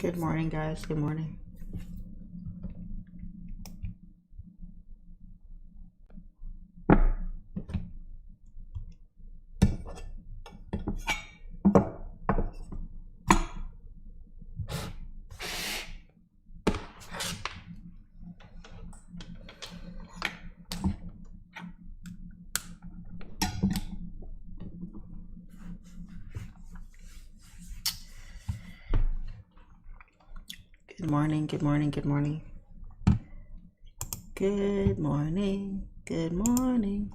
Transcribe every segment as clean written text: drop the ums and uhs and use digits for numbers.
Good morning, guys. Good morning. Good morning, good morning, good morning. Good morning, good morning.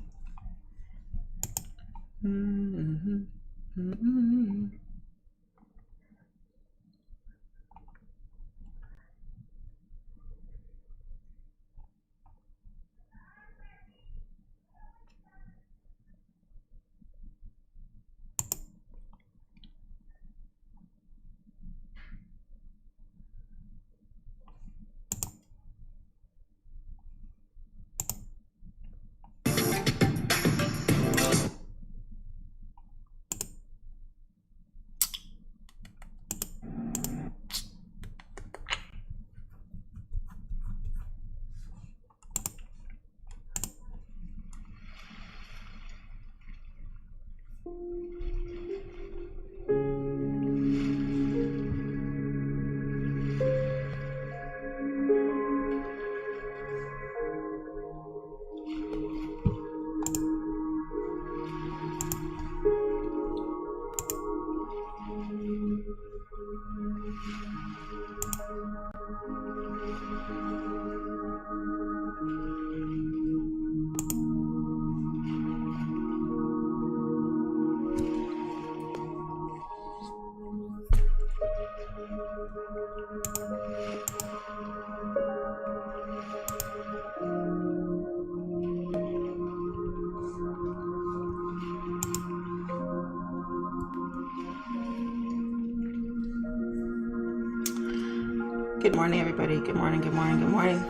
Good morning, everybody. Good morning, good morning, good morning.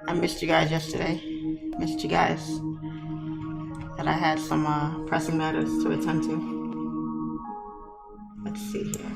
I missed you guys yesterday. Missed you guys. And I had some pressing matters to attend to. Let's see here.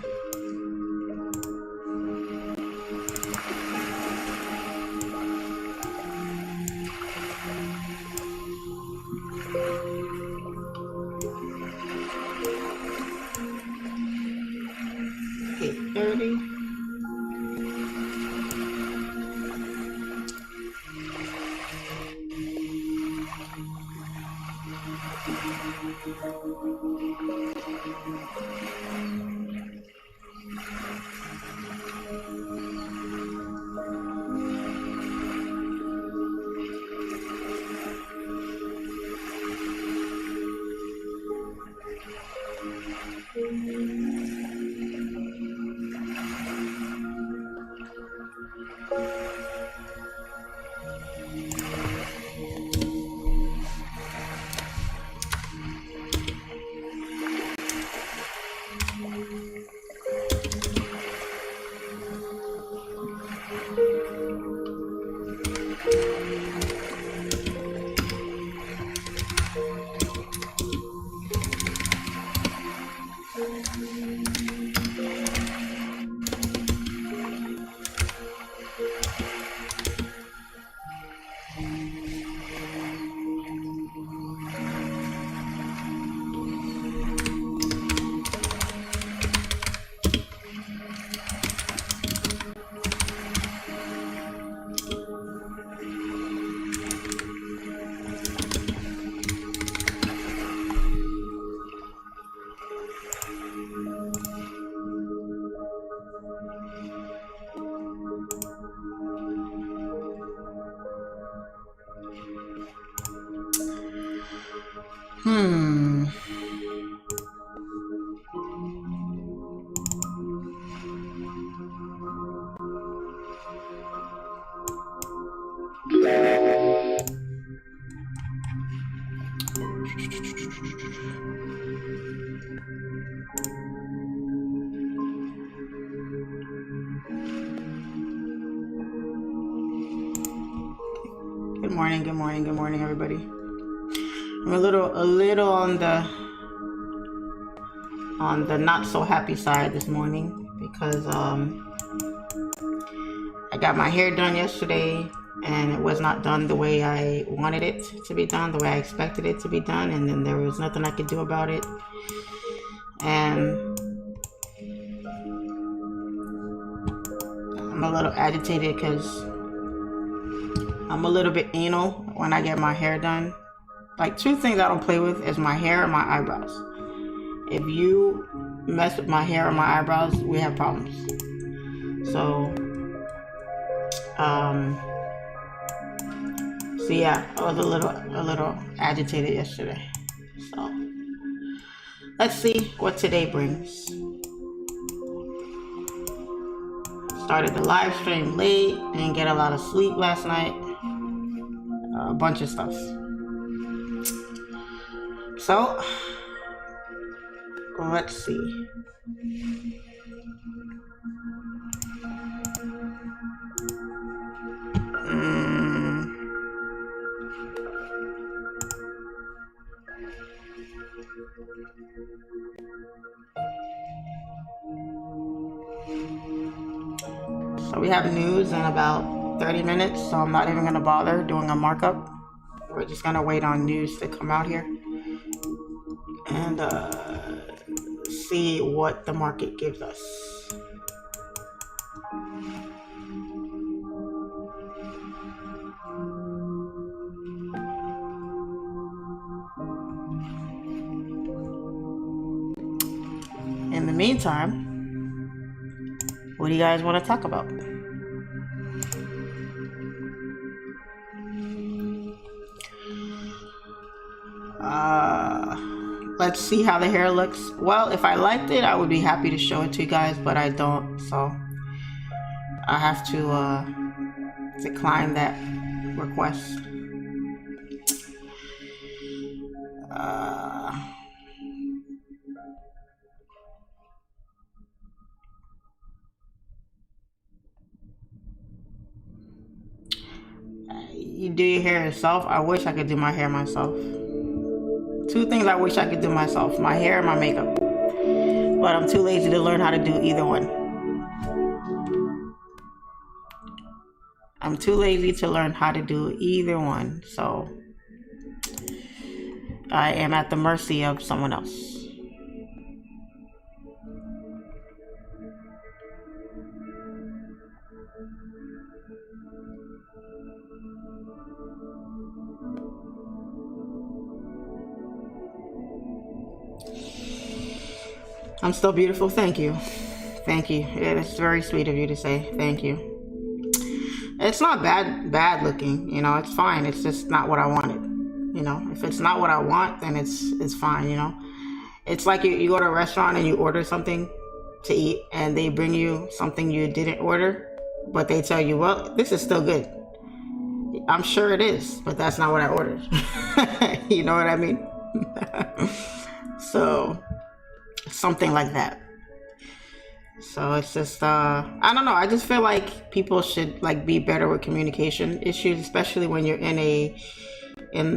Good morning, good morning, good morning, everybody. I'm a little on the not so happy side this morning because I got my hair done yesterday and it was not done the way I wanted it to be done, the way I expected it to be done, and then there was nothing I could do about it. And I'm a little agitated because I'm a little bit anal when I get my hair done. Like, two things I don't play with is my hair and my eyebrows. If you mess with my hair or my eyebrows, we have problems. So yeah, I was a little agitated yesterday. So let's see what today brings. Started the live stream late, didn't get a lot of sleep last night. A bunch of stuff. So let's see. So we have news in about 30 minutes, so I'm not even going to bother doing a markup. We're just going to wait on news to come out here and see what the market gives us. In the meantime, what do you guys want to talk about? Let's see how the hair looks. Well, if I liked it, I would be happy to show it to you guys, but I don't, so I have to decline that request. You do your hair yourself? I wish I could do my hair myself. Two things I wish I could do myself: my hair and my makeup. But I'm too lazy to learn how to do either one. I'm too lazy to learn how to do either one, so I am at the mercy of someone else. I'm still beautiful. Thank you. Thank you. It's very sweet of you to say thank you. It's not bad looking, you know, it's fine. It's just not what I wanted. You know, if it's not what I want, then it's fine, you know. It's like you go to a restaurant and you order something to eat and they bring you something you didn't order, but they tell you, well, this is still good. I'm sure it is, but that's not what I ordered. You know what I mean? So something like that. So it's just I don't know, I just feel like people should like be better with communication issues, especially when you're in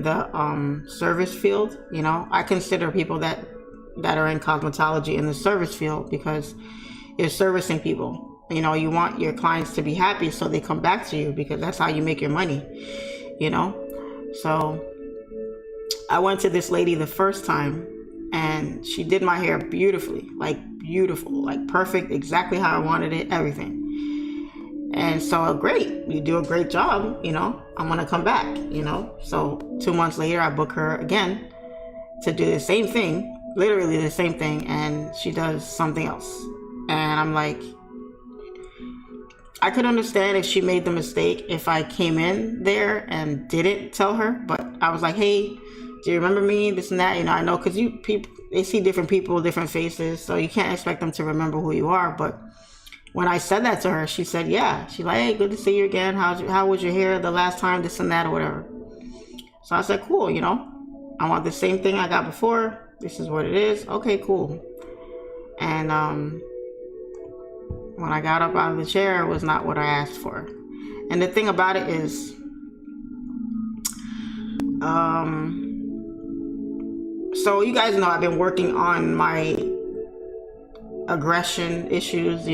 the service field. You know, I consider people that are in cosmetology in the service field because you're servicing people. You know, you want your clients to be happy so they come back to you, because that's how you make your money, you know. So I went to this lady the first time and she did my hair beautifully, like beautiful, like perfect, exactly how I wanted it, everything. And so, great, you do a great job, you know, I'm gonna come back, you know. So 2 months later, I book her again to do the same thing, literally the same thing, and she does something else. And I'm like, I could understand if she made the mistake if I came in there and didn't tell her, but I was like, hey, do you remember me, this and that, you know. I know, because people, they see different people, different faces, so you can't expect them to remember who you are. But when I said that to her, she said, yeah. She's like, hey, good to see you again. How was your hair the last time, this and that, or whatever. So I said, cool, you know, I want the same thing I got before. This is what it is. Okay, cool. And when I got up out of the chair, it was not what I asked for. And the thing about it is, so you guys know I've been working on my aggression issues,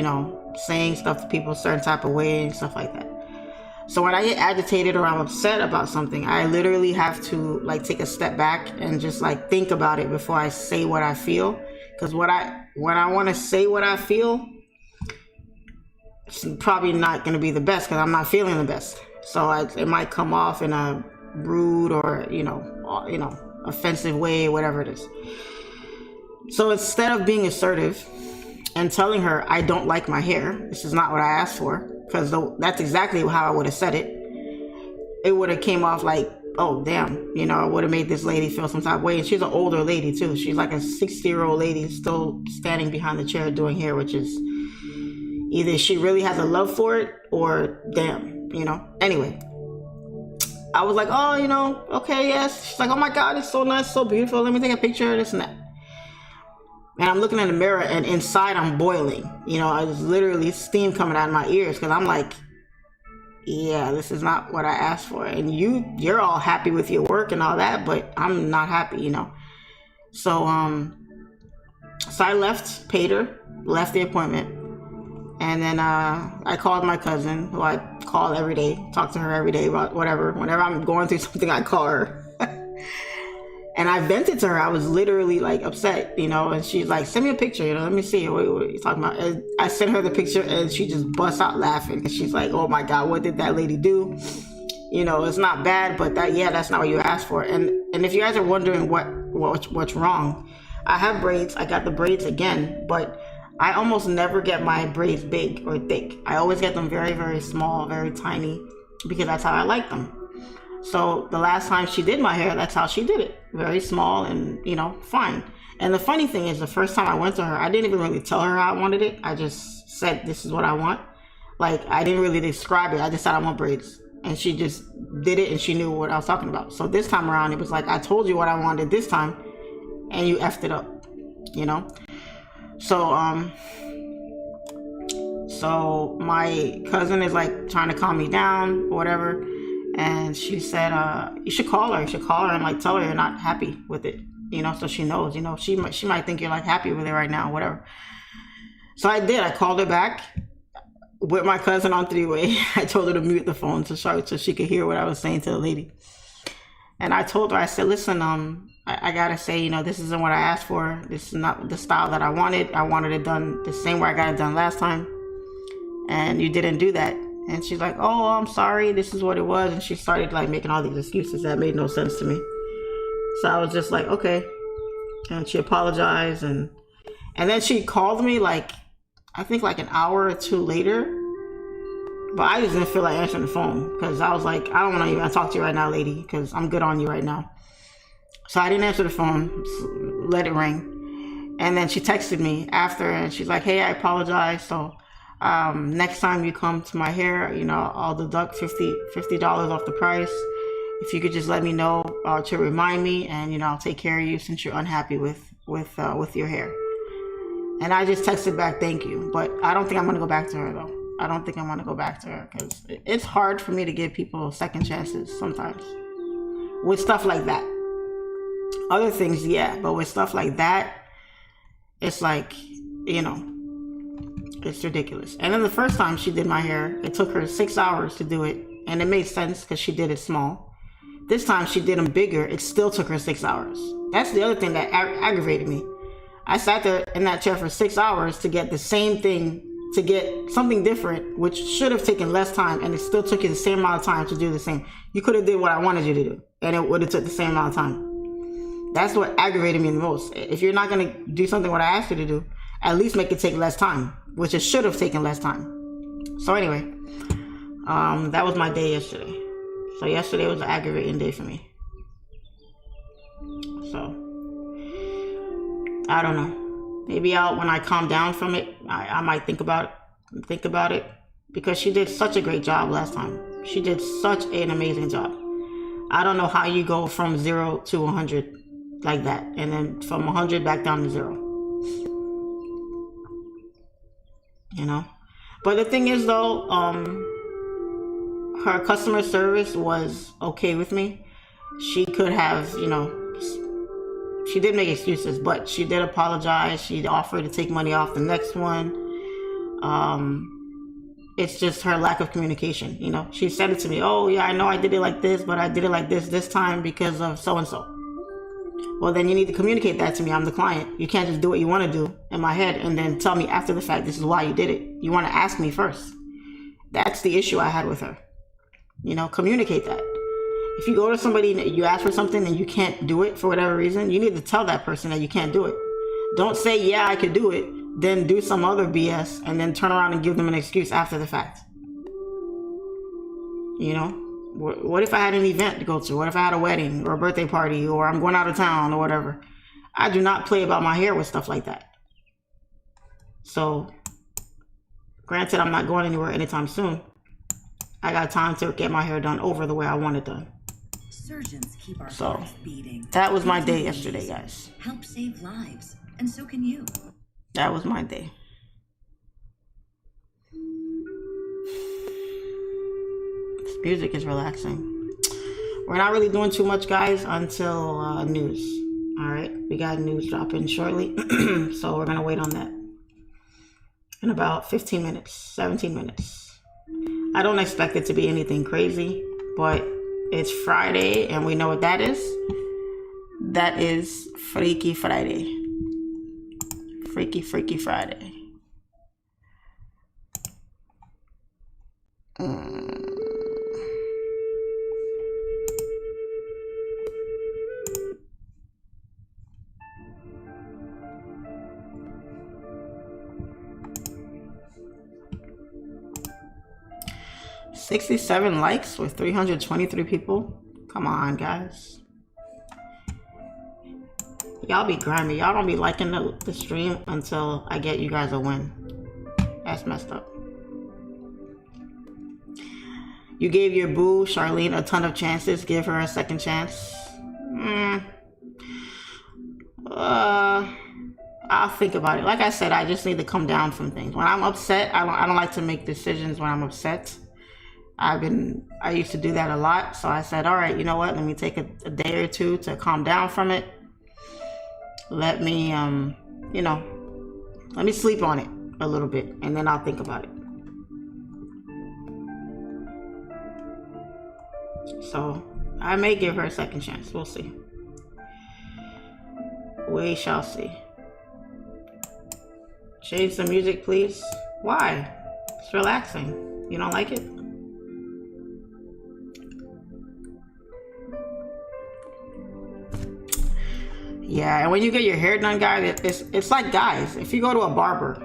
saying stuff to people a certain type of way and stuff like that. So when I get agitated or I'm upset about something, I literally have to like take a step back and just like think about it before I say what I feel. Because when I want to say what I feel, it's probably not going to be the best because I'm not feeling the best. So it might come off in a rude or offensive way, whatever it is. So instead of being assertive and telling her I don't like my hair, this is not what I asked for, because that's exactly how I would have said it. It would have came off like, oh damn, I would have made this lady feel some type of way. And she's an older lady too. She's like a 60-year-old lady still standing behind the chair doing hair, which is either she really has a love for it or damn, Anyway, I was like, oh, okay, yes. She's like, oh my God, it's so nice, so beautiful. Let me take a picture of this and that. And I'm looking in the mirror and inside I'm boiling. I was literally steam coming out of my ears because I'm like, yeah, this is not what I asked for. And you're all happy with your work and all that, but I'm not happy, So, so I paid her, left the appointment. And then I called my cousin, who I call every day, talk to her every day about whatever. Whenever I'm going through something, I call her. And I vented to her. I was literally like upset, and she's like, send me a picture, let me see. What are you talking about? And I sent her the picture and she just busts out laughing. And she's like, oh my God, what did that lady do? It's not bad, but that's not what you asked for. And if you guys are wondering what's wrong, I have braids. I got the braids again, but I almost never get my braids big or thick. I always get them very, very small, very tiny, because that's how I like them. So the last time she did my hair, that's how she did it. Very small and, fine. And the funny thing is, the first time I went to her, I didn't even really tell her how I wanted it. I just said, this is what I want. Like, I didn't really describe it. I just said I want braids. And she just did it and she knew what I was talking about. So this time around, it was like, I told you what I wanted this time and you effed it up, So my cousin is like trying to calm me down or whatever. And she said, you should call her. You should call her and like tell her you're not happy with it, so she knows, she might think you're like happy with it right now, whatever. So I did. I called her back with my cousin on three-way. I told her to mute the phone so she could hear what I was saying to the lady. And I told her, I said, listen, I gotta say, this isn't what I asked for. This is not the style that I wanted. I wanted it done the same way I got it done last time. And you didn't do that. And she's like, oh, I'm sorry, this is what it was. And she started like making all these excuses that made no sense to me. So I was just like, okay. And she apologized. And then she called me like, I think like an hour or two later. But I just didn't feel like answering the phone because I was like, I don't want to even talk to you right now, lady, because I'm good on you right now. So I didn't answer the phone, let it ring. And then she texted me after and she's like, hey, I apologize. So next time you come to my hair, I'll deduct $50 off the price. If you could just let me know to remind me, and I'll take care of you since you're unhappy with your hair. And I just texted back, thank you. But I don't think I'm gonna go back to her though. I don't think I'm gonna go back to her because it's hard for me to give people second chances sometimes with stuff like that. Other things, yeah, but with stuff like that, it's like, it's ridiculous. And then the first time she did my hair, it took her 6 hours to do it. And it made sense because she did it small. This time she did them bigger. It still took her 6 hours. That's the other thing that aggravated me. I sat there in that chair for 6 hours to get the same thing, to get something different, which should have taken less time. And it still took you the same amount of time to do the same. You could have did what I wanted you to do. And it would have took the same amount of time. That's what aggravated me the most. If you're not going to do something what I asked you to do, at least make it take less time, which it should have taken less time. So anyway, that was my day yesterday. So yesterday was an aggravating day for me. So I don't know. Maybe when I calm down from it, I might think about it because she did such a great job last time. She did such an amazing job. I don't know how you go from 0 to 100 like that, and then from 100 back down to 0. But the thing is though, her customer service was okay with me. She could have, she did make excuses, but she did apologize. She offered to take money off the next one. It's just her lack of communication. You know, she said it to me, oh yeah, I know I did it like this, but I did it like this time because of so-and-so. Well, then you need to communicate that to me. I'm the client. You can't just do what you want to do in my head and then tell me after the fact, this is why you did it. You want to ask me first. That's the issue I had with her. You know, communicate that. If you go to somebody and you ask for something and you can't do it for whatever reason, you need to tell that person that you can't do it. Don't say, yeah, I could do it, then do some other BS and then turn around and give them an excuse after the fact. You know, what if I had an event to go to? What if I had a wedding or a birthday party or I'm going out of town or whatever? I do not play about my hair with stuff like that. So, granted, I'm not going anywhere anytime soon. I got time to get my hair done over the way I want it done. Surgeons keep our So, hearts beating. that was my day yesterday, guys. Help save lives, and so can you. That was my day. This music is relaxing. We're not really doing too much, guys, until news. All right, we got news dropping shortly, so we're gonna wait on that in about 15 minutes, 17 minutes. I don't expect it to be anything crazy, but it's Friday, and we know what that is. That is Freaky Friday. Freaky Friday. 67 likes with 323 people. Come on, guys. Y'all be grimy. Y'all don't be liking the stream until I get you guys a win. That's messed up. You gave your boo, Charlene, a ton of chances. Give her a second chance. I'll think about it. Like I said, I just need to come down from things. When I'm upset, I don't like to make decisions when I'm upset. I used to do that a lot. So I said, all right, you know what? Let me take a day or two to calm down from it. Let me, let me sleep on it a little bit, and then I'll think about it. So I may give her a second chance. We'll see. We shall see. Change the music, please. Why? It's relaxing. You don't like it? Yeah, and when you get your hair done, guys, it's like, guys, if you go to a barber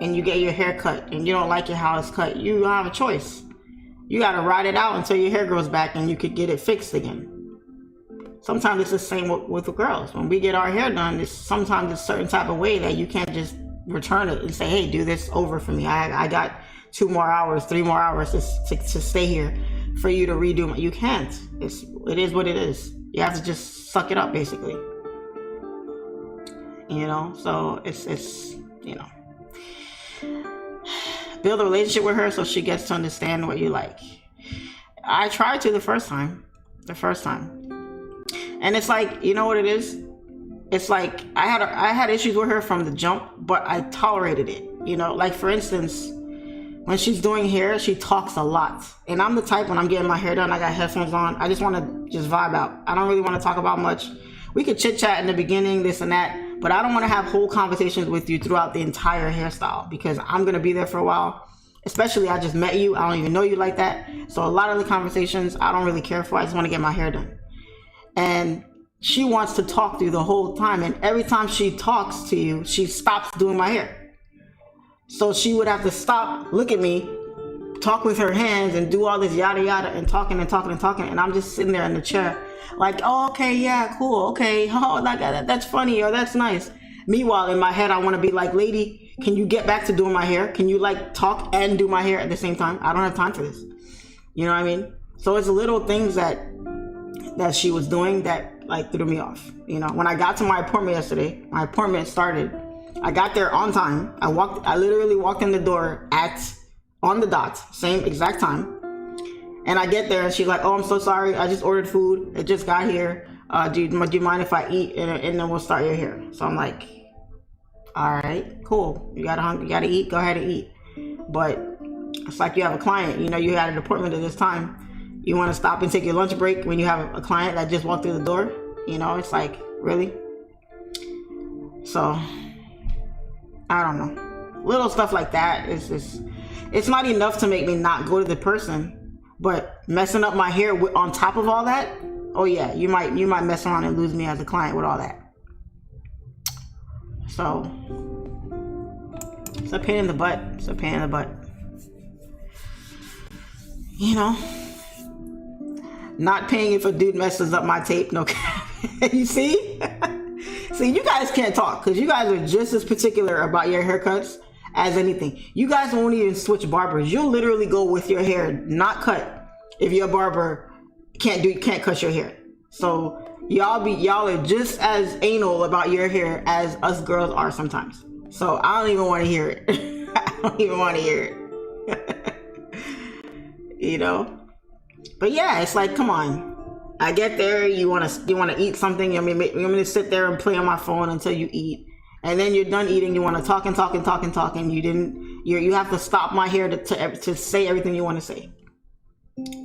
and you get your hair cut and you don't like it how it's cut, you don't have a choice. You got to ride it out until your hair grows back and you could get it fixed again. Sometimes it's the same with the girls. When we get our hair done, sometimes it's a certain type of way that you can't just return it and say, hey, do this over for me. I got 2 more hours, 3 more hours to stay here for you to redo. You can't. It is what it is. You have to just suck it up, basically. You know, so it's build a relationship with her so she gets to understand what you like. I tried to the first time, and it's like, you know what it is? It's like I had issues with her from the jump, but I tolerated it. You know, like for instance, when she's doing hair, she talks a lot, and I'm the type, when I'm getting my hair done, I got headphones on, I just want to just vibe out. I don't really want to talk about much. We could chit chat in the beginning, this and that, but I don't want to have whole conversations with you throughout the entire hairstyle, because I'm going to be there for a while. Especially, I just met you. I don't even know you like that. So a lot of the conversations I don't really care for. I just want to get my hair done. And she wants to talk to you the whole time. And every time she talks to you, she stops doing my hair. So she would have to stop, look at me, talk with her hands and do all this yada yada and talking and talking and talking. And I'm just sitting there in the chair like, oh, okay, yeah, cool, okay, oh, that's funny, or that's nice. Meanwhile, in my head, I want to be like, lady, can you get back to doing my hair? Can you like talk and do my hair at the same time? I don't have time for this. You know what I mean? So it's little things that she was doing that like threw me off. You know, when I got to my appointment yesterday, my appointment started. I got there on time. I literally walked in the door on the dot, same exact time. And I get there and she's like, oh, I'm so sorry. I just ordered food. It just got here. do you mind if I eat, and then we'll start your hair. So I'm like, all right, cool. You gotta eat. Go ahead and eat. But it's like you have a client. You know, you had an appointment at this time. You want to stop and take your lunch break when you have a client that just walked through the door. You know, it's like, really. So I don't know. Little stuff like that is just. It's not enough to make me not go to the person, but messing up my hair on top of all that. Oh yeah, you might mess around and lose me as a client with all that. So it's a pain in the butt. It's a pain in the butt. You know, not paying if a dude messes up my tape. No, you see? See, you guys can't talk because you guys are just as particular about your haircuts as anything. You guys won't even switch barbers. You'll literally go with your hair not cut if your barber can't cut your hair. So y'all are just as anal about your hair as us girls are sometimes. So I don't even want to hear it. I don't even want to hear it. You know? But yeah, it's like, come on. I get there, you want to eat something. I mean, you want me to sit there and play on my phone until you eat. And then you're done eating, you want to talk and you have to stop my hair to say everything you want to say.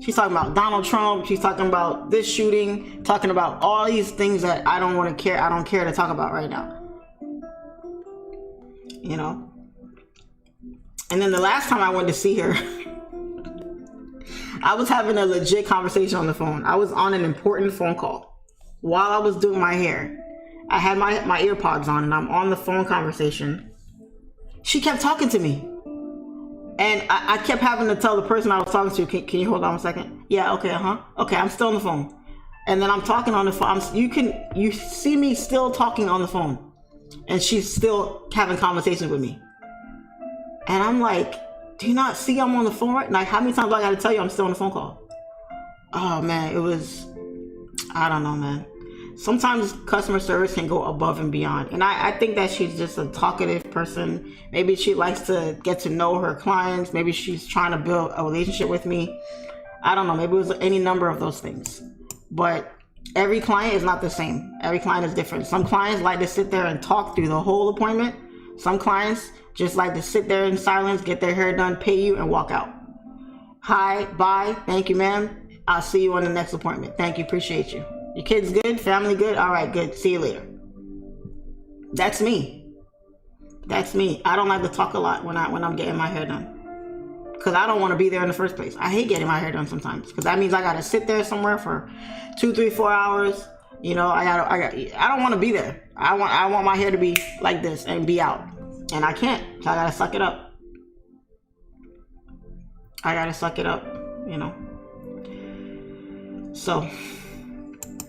She's talking about Donald Trump. She's talking about this shooting, talking about all these things that I don't care to talk about right now. You know? And then the last time I went to see her, I was having a legit conversation on the phone. I was on an important phone call while I was doing my hair. I had my ear pods on and I'm on the phone conversation. She kept talking to me. And I kept having to tell the person I was talking to, can you hold on a second? Yeah, okay, okay, I'm still on the phone. And then I'm talking on the phone. You see me still talking on the phone. And she's still having conversations with me. And I'm like, do you not see I'm on the phone right now? Like, how many times do I gotta tell you I'm still on the phone call? Oh man, I don't know, man. Sometimes customer service can go above and beyond. And I think that she's just a talkative person. Maybe she likes to get to know her clients. Maybe she's trying to build a relationship with me. I don't know. Maybe it was any number of those things. But every client is not the same. Every client is different. Some clients like to sit there and talk through the whole appointment. Some clients just like to sit there in silence, get their hair done, pay you, and walk out. Hi, bye, thank you, ma'am. I'll see you on the next appointment. Thank you, appreciate you. Your kids good? Family good? All right, good. See you later. That's me. That's me. I don't like to talk a lot when I'm getting my hair done, because I don't want to be there in the first place. I hate getting my hair done sometimes, because that means I gotta sit there somewhere for 2, 3, 4 hours. You know, I don't want to be there. I want my hair to be like this and be out, and I can't. So I gotta suck it up. You know. So.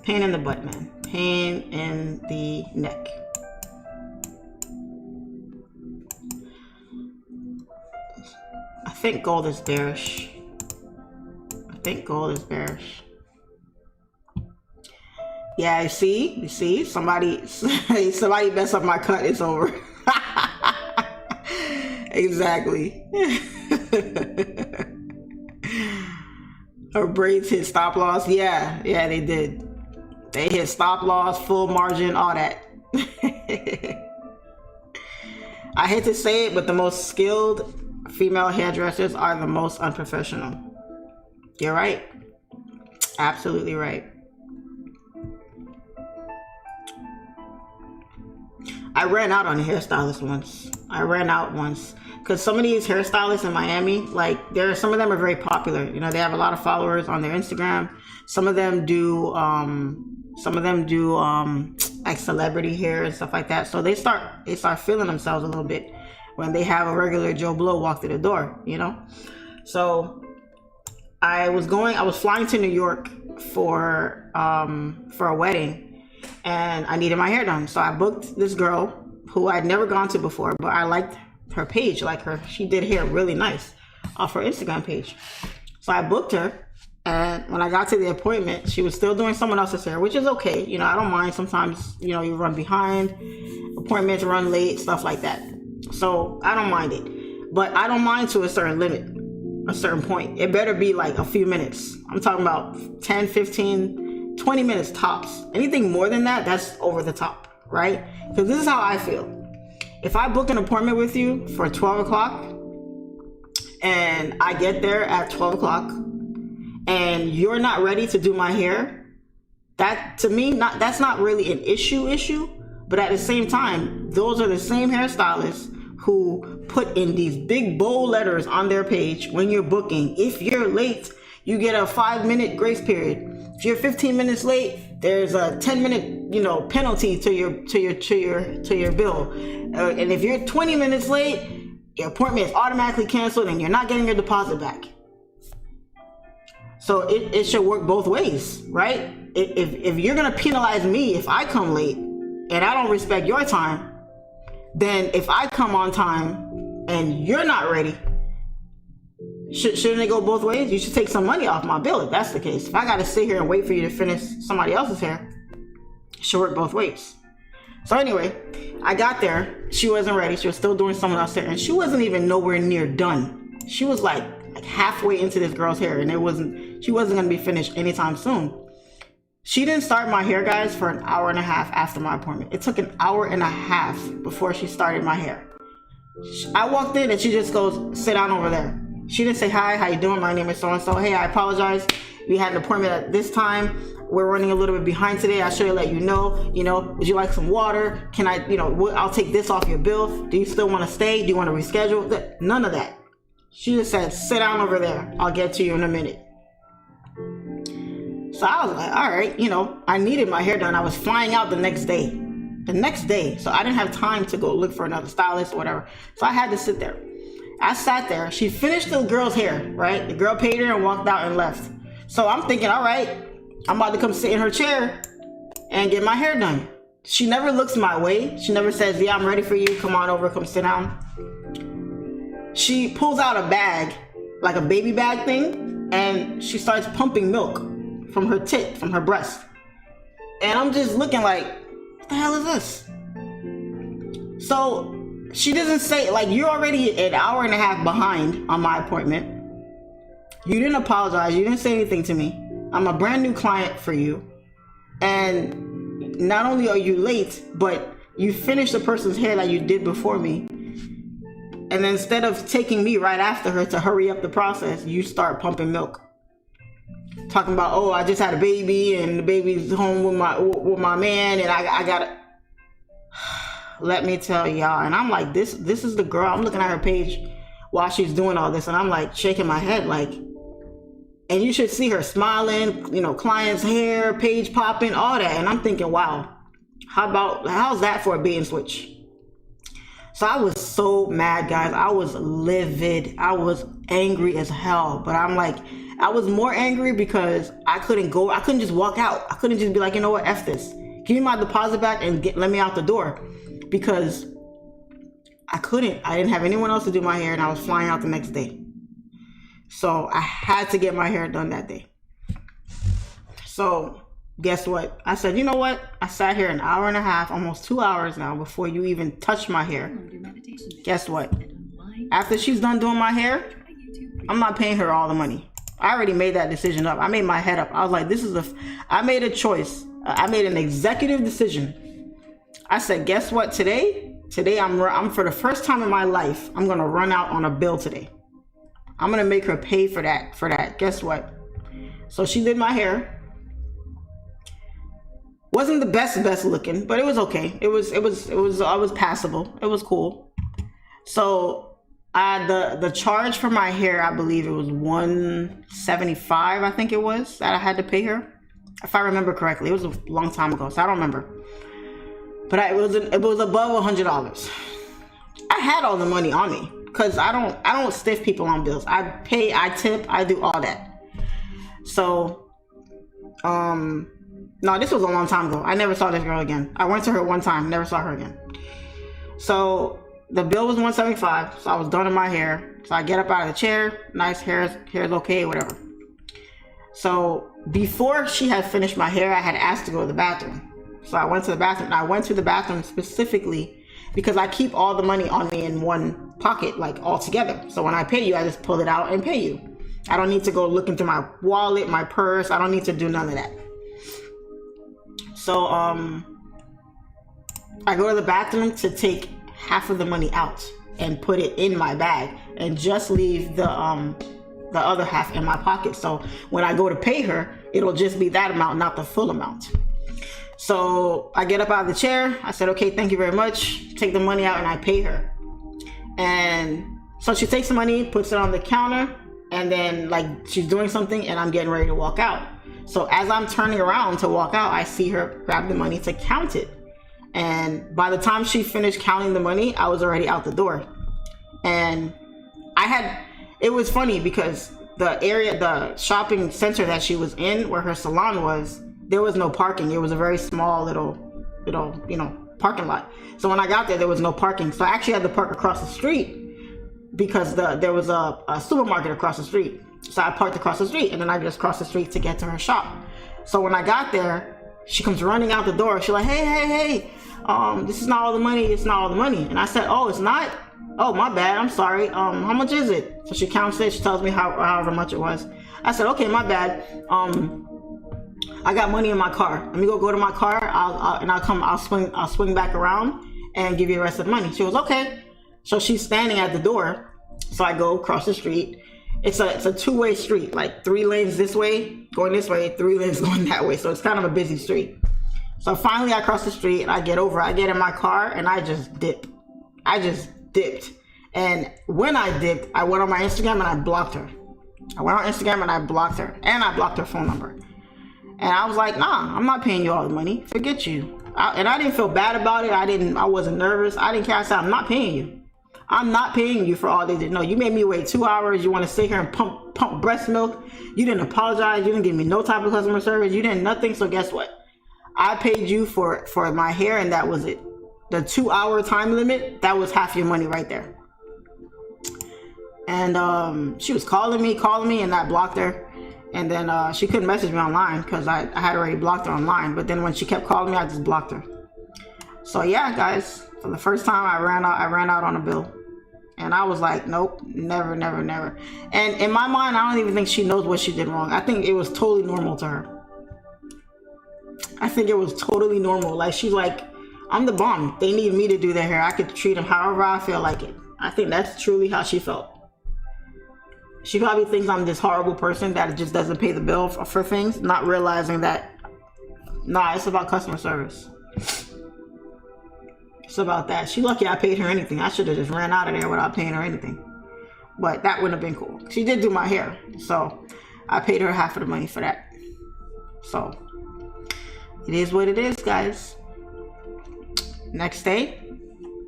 Pain in the butt, man. Pain in the neck. I think gold is bearish. Yeah, you see, somebody mess up my cut, it's over. Exactly. Her braids hit stop loss. Yeah, they did. They hit stop loss, full margin, all that. I hate to say it, but the most skilled female hairdressers are the most unprofessional. You're right. Absolutely right. I ran out on a hairstylist once. Because some of these hairstylists in Miami, like, some of them are very popular. You know, they have a lot of followers on their Instagram. Some of them do like celebrity hair and stuff like that. So they start feeling themselves a little bit when they have a regular Joe Blow walk through the door, you know? So I was flying to New York for a wedding, and I needed my hair done. So I booked this girl who I'd never gone to before, but I liked her page, she did hair really nice off her Instagram page. So I booked her, and when I got to the appointment, she was still doing someone else's hair, which is okay. You know, I don't mind. Sometimes, you know, you run behind, appointments run late, stuff like that. So I don't mind it, but I don't mind to a certain limit, a certain point. It better be like a few minutes. I'm talking about 10, 15, 20 minutes tops. Anything more than that, that's over the top, right? Because this is how I feel. If I book an appointment with you for 12 o'clock and I get there at 12 o'clock and you're not ready to do my hair, that to me, that's not really an issue. But at the same time, those are the same hairstylists who put in these big bold letters on their page when you're booking. If you're late, you get a 5-minute grace period. If you're 15 minutes late, there's a 10-minute, penalty to your bill. And if you're 20 minutes late, your appointment is automatically canceled and you're not getting your deposit back. So it should work both ways, right? If you're gonna penalize me if I come late and I don't respect your time, then if I come on time and you're not ready, shouldn't it go both ways? You should take some money off my bill if that's the case. If I gotta sit here and wait for you to finish somebody else's hair, it should work both ways. So anyway, I got there. She wasn't ready. She was still doing someone else's hair, and she wasn't even nowhere near done. She was like halfway into this girl's hair, and she wasn't gonna be finished anytime soon. She didn't start my hair, guys, for an hour and a half after my appointment. It took an hour and a half before she started my hair. I walked in and she just goes, sit down over there. She didn't say, hi, how you doing? My name is so-and-so. Hey, I apologize. We had an appointment at this time. We're running a little bit behind today. I should have let you know. Would you like some water? Can I, I'll take this off your bill. Do you still want to stay? Do you want to reschedule? None of that. She just said, sit down over there. I'll get to you in a minute. So I was like, all right, I needed my hair done. I was flying out the next day. So I didn't have time to go look for another stylist or whatever. So I had to sit there. I sat there. She finished the girl's hair, right? The girl paid her and walked out and left. So I'm thinking, all right, I'm about to come sit in her chair and get my hair done. She never looks my way. She never says, yeah, I'm ready for you. Come on over, come sit down. She pulls out a bag, like a baby bag thing, and she starts pumping milk from her tit, from her breast. And I'm just looking like, what the hell is this? So she doesn't say, like, you're already an hour and a half behind on my appointment. You didn't apologize. You didn't say anything to me. I'm a brand new client for you. And not only are you late, but you finished the person's hair that you did before me. And then instead of taking me right after her to hurry up the process, you start pumping milk. Talking about, oh, I just had a baby and the baby's home with my man and I gotta, let me tell y'all. And I'm like, this is the girl. I'm looking at her page while she's doing all this and I'm like shaking my head like, and you should see her smiling, client's hair, page popping, all that. And I'm thinking, wow, how's that for a bait and switch? So I was so mad, guys. I was livid. I was angry as hell. But I'm like, I was more angry because I couldn't just walk out. I couldn't just be like, you know what, F this. Give me my deposit back and let me out the door. Because I didn't have anyone else to do my hair and I was flying out the next day. So I had to get my hair done that day. So guess what? I said, you know what? I sat here an hour and a half, almost 2 hours now before you even touched my hair. Guess what? After she's done doing my hair, I'm not paying her all the money. I already made that decision up. I made my head up. I was like, I made a choice. I made an executive decision. I said, guess what? Today I'm for the first time in my life, I'm going to run out on a bill today. I'm going to make her pay for that. Guess what? So she did my hair. Wasn't the best looking, but it was okay. It was passable. It was cool. So the charge for my hair, I believe it was $175, I think it was, that I had to pay her. If I remember correctly. It was a long time ago, so I don't remember. But it was above $100. I had all the money on me because I don't stiff people on bills. I pay, I tip, I do all that. So no, this was a long time ago. I never saw this girl again. I went to her one time, never saw her again. So the bill was $175, so I was done with my hair. So I get up out of the chair, nice hair's okay, whatever. So before she had finished my hair, I had asked to go to the bathroom. So I went to the bathroom, and I went to the bathroom specifically because I keep all the money on me in one pocket, like all together. So when I pay you, I just pull it out and pay you. I don't need to go look into my wallet, my purse. I don't need to do none of that. So I go to the bathroom to take half of the money out and put it in my bag and just leave the other half in my pocket. So when I go to pay her, it'll just be that amount, not the full amount. So I get up out of the chair. I said, okay, thank you very much. Take the money out and I pay her. And so she takes the money, puts it on the counter, and then like she's doing something and I'm getting ready to walk out. So as I'm turning around to walk out, I see her grab the money to count it. And by the time she finished counting the money, I was already out the door. And it was funny because the shopping center that she was in, where her salon was, there was no parking. It was a very small little, parking lot. So when I got there was no parking. So I actually had to park across the street because there was a supermarket across the street. So I parked across the street and then I just crossed the street to get to her shop. So when I got there, she comes running out the door. She's like, hey, this is not all the money. It's not all the money. And I said, oh, it's not? Oh, my bad. I'm sorry. How much is it? So she counts it. She tells me however much it was. I said, okay, my bad. I got money in my car. Let me go to my car. I'll swing back around and give you the rest of the money. She goes, okay. So she's standing at the door. So I go across the street. It's a two-way street, like 3 lanes this way, going this way, 3 lanes going that way. So it's kind of a busy street. So finally I cross the street and I get over. I get in my car and I just dip. I just dipped. And when I dipped, I went on my Instagram and I blocked her. I went on Instagram and I blocked her. And I blocked her phone number. And I was like, nah, I'm not paying you all the money. Forget you. And I didn't feel bad about it. I wasn't nervous. I didn't care. I said, I'm not paying you. I'm not paying you for all they did. No, you made me wait 2 hours. You want to sit here and pump breast milk. You didn't apologize. You didn't give me no type of customer service. You didn't nothing. So guess what? I paid you for my hair and that was it. The 2-hour time limit, that was half your money right there. And she was calling me and I blocked her. And then she couldn't message me online because I had already blocked her online. But then when she kept calling me, I just blocked her. So yeah, guys, for the first time I ran out on a bill. And I was like, nope, never, never, never. And in my mind, I don't even think she knows what she did wrong. I think it was totally normal to her. I think it was totally normal. Like, she's like, I'm the bomb. They need me to do their hair. I could treat them however I feel like it. I think that's truly how she felt. She probably thinks I'm this horrible person that just doesn't pay the bill for things, not realizing that, nah, it's about customer service. It's about that. She lucky I paid her anything. I should have just ran out of there without paying her anything. But that wouldn't have been cool. She did do my hair, so I paid her half of the money for that. So it is what it is, guys. Next day,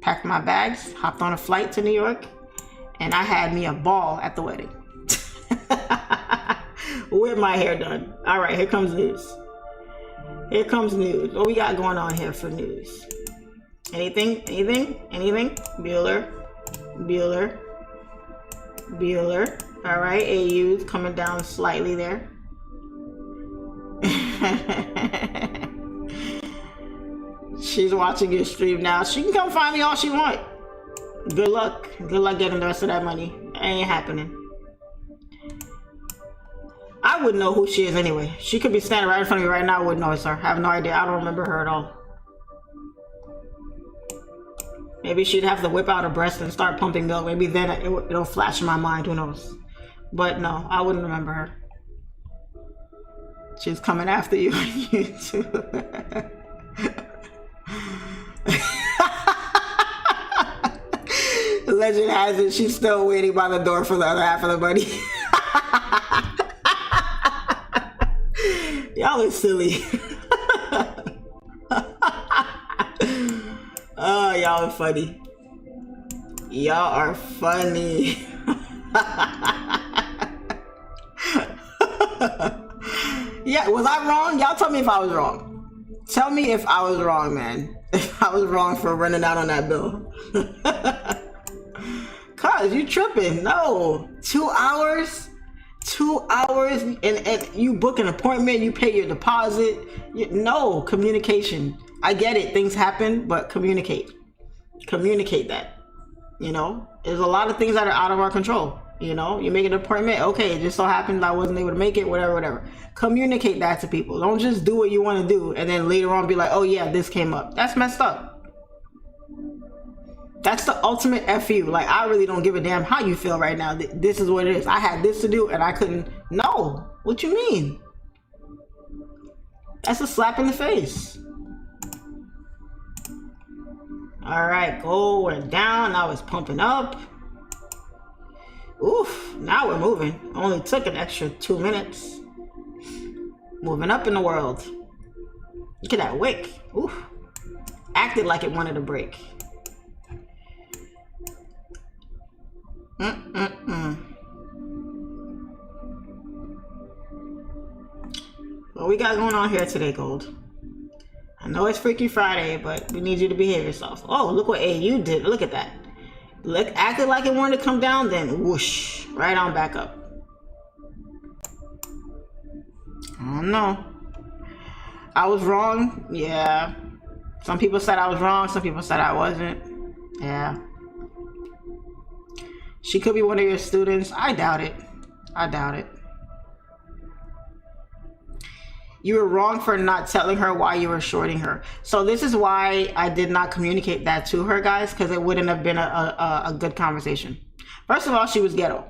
packed my bags, hopped on a flight to New York, and I had me a ball at the wedding. With my hair done. All right, here comes news. Here comes news. What we got going on here for news? Anything? Bueller. All right, AU's coming down slightly there. She's watching your stream now. She can come find me all she wants. Good luck. Good luck getting the rest of that money. It ain't happening. I wouldn't know who she is anyway. She could be standing right in front of me right now. I wouldn't know it's her. I have no idea. I don't remember her at all. Maybe she'd have to whip out her breast and start pumping milk. Maybe then it'll flash in my mind. Who knows? But no, I wouldn't remember her. She's coming after you on YouTube. Legend has it she's still waiting by the door for the other half of the money. Y'all are silly. Oh, y'all are funny. Y'all are funny. Yeah, was I wrong? Y'all tell me if I was wrong. Tell me if I was wrong, man. If I was wrong for running out on that bill. Cause you tripping. No. 2 hours? 2 hours and you book an appointment, you pay your deposit. No, communication. I get it, things happen, but communicate that. You know, there's a lot of things that are out of our control. You know, you make an appointment. Okay, it just so happened I wasn't able to make it. Whatever. Communicate that to people. Don't just do what you want to do and then later on be like, oh yeah, this came up. That's messed up. That's the ultimate FU. Like, I really don't give a damn how you feel right now. This is what it is. I had this to do and I couldn't. No. What you mean? That's a slap in the face. All right, going down. Now it's pumping up. Oof, now we're moving. Only took an extra 2 minutes. Moving up in the world. Look at that wick. Oof. Acted like it wanted to break. What we got going on here today, Gold? I know it's Freaky Friday, but we need you to behave yourself. Oh, look what AU did. Look at that. Look, acted like it wanted to come down, then whoosh, right on back up. I don't know. I was wrong. Yeah. Some people said I was wrong. Some people said I wasn't. Yeah. She could be one of your students. I doubt it. I doubt it. You were wrong for not telling her why you were shorting her. So this is why I did not communicate that to her, guys, because it wouldn't have been a good conversation. First of all, she was ghetto,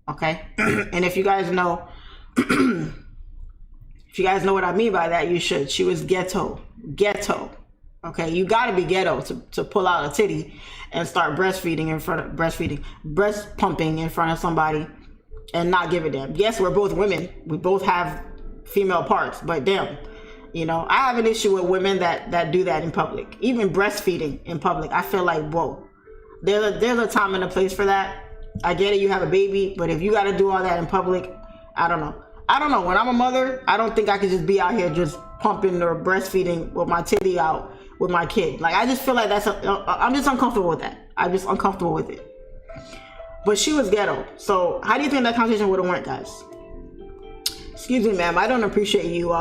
okay? And if you guys know, if you guys know what I mean by that, you should. She was ghetto, okay? You got to be ghetto to pull out a titty and start breast pumping in front of somebody and not give a damn. Yes, we're both women. We both have female parts, but damn, you know, I have an issue with women that do that in public. Even breastfeeding in public, I feel like, whoa, there's a time and a place for that. I get it, you have a baby, but if you got to do all that in public, I don't know. When I'm a mother, I don't think I could just be out here just pumping or breastfeeding with my titty out with my kid. Like, I just feel like I'm just uncomfortable with that. I'm just uncomfortable with it. But she was ghetto. So how do you think that conversation would have went, guys? Excuse me, ma'am, I don't appreciate you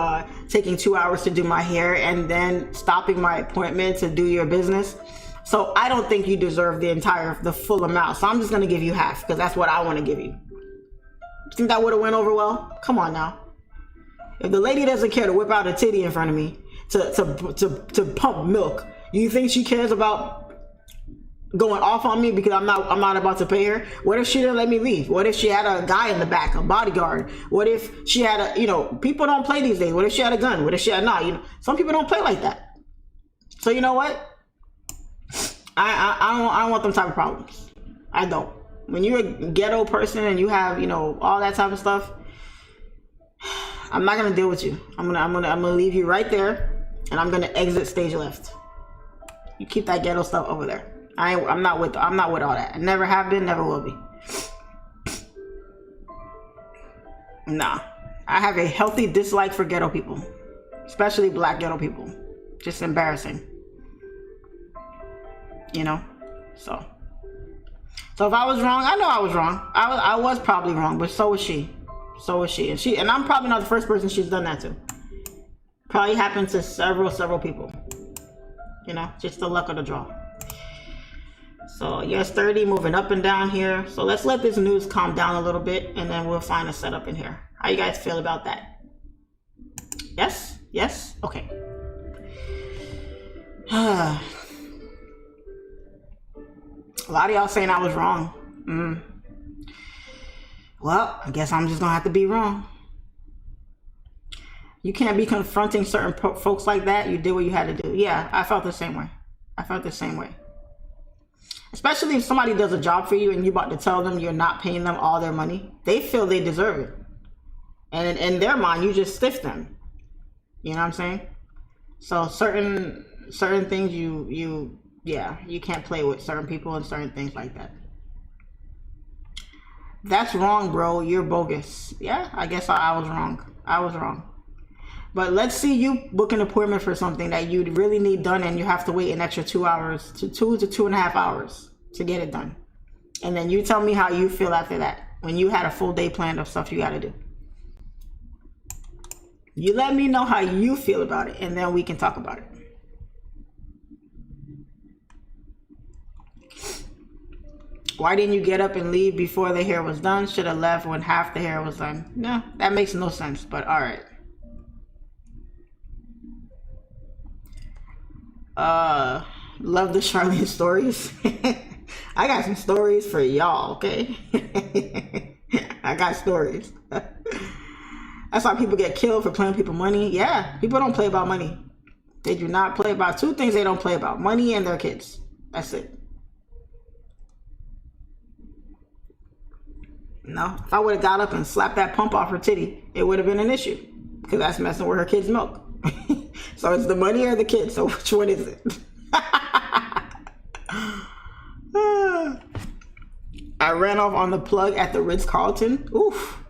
taking 2 hours to do my hair and then stopping my appointment to do your business. So I don't think you deserve the full amount. So I'm just gonna give you half because that's what I want to give you. Think that would have went over well? Come on now. If the lady doesn't care to whip out a titty in front of me to pump milk, you think she cares about going off on me because I'm not about to pay her? What if she didn't let me leave? What if she had a guy in the back, a bodyguard? What if she had a, you know, people don't play these days. What if she had a gun? What if she had not? You know, some people don't play like that. So you know what? I don't want them type of problems. I don't. When you're a ghetto person and you have, you know, all that type of stuff, I'm not gonna deal with you. I'm gonna leave you right there, and I'm gonna exit stage left. You keep that ghetto stuff over there. I'm not with all that. I never have been, never will be. Nah. I have a healthy dislike for ghetto people, especially black ghetto people. Just embarrassing. You know? So if I was wrong, I know I was wrong. I was probably wrong, but so was she. And I'm probably not the first person she's done that to. Probably happened to several people. You know, just the luck of the draw. So US30 moving up and down here. So let's let this news calm down a little bit and then we'll find a setup in here. How you guys feel about that? Yes? Yes? Okay. A lot of y'all saying I was wrong. Well, I guess I'm just gonna have to be wrong. You can't be confronting certain folks like that. You did what you had to do. Yeah, I felt the same way. Especially if somebody does a job for you and you're about to tell them you're not paying them all their money. They feel they deserve it. And in their mind, you just stiff them. You know what I'm saying? So certain things you can't play with certain people and certain things like that. That's wrong, bro. You're bogus. Yeah, I guess I was wrong. But let's see you book an appointment for something that you really need done and you have to wait an extra 2 hours to 2.5 hours to get it done. And then you tell me how you feel after that when you had a full day planned of stuff you got to do. You let me know how you feel about it and then we can talk about it. Why didn't you get up and leave before the hair was done? Should have left when half the hair was done. No, that makes no sense, but all right. Love the Charlene stories. I got some stories for y'all, okay? I got stories. That's why people get killed for playing people money. Yeah, people don't play about money. They do not play about two things they don't play about: money and their kids. That's it. No, if I would have got up and slapped that pump off her titty, it would have been an issue, because that's messing with her kids' milk. So it's the money or the kids. So which one is it? I ran off on the plug at the Ritz-Carlton. Oof.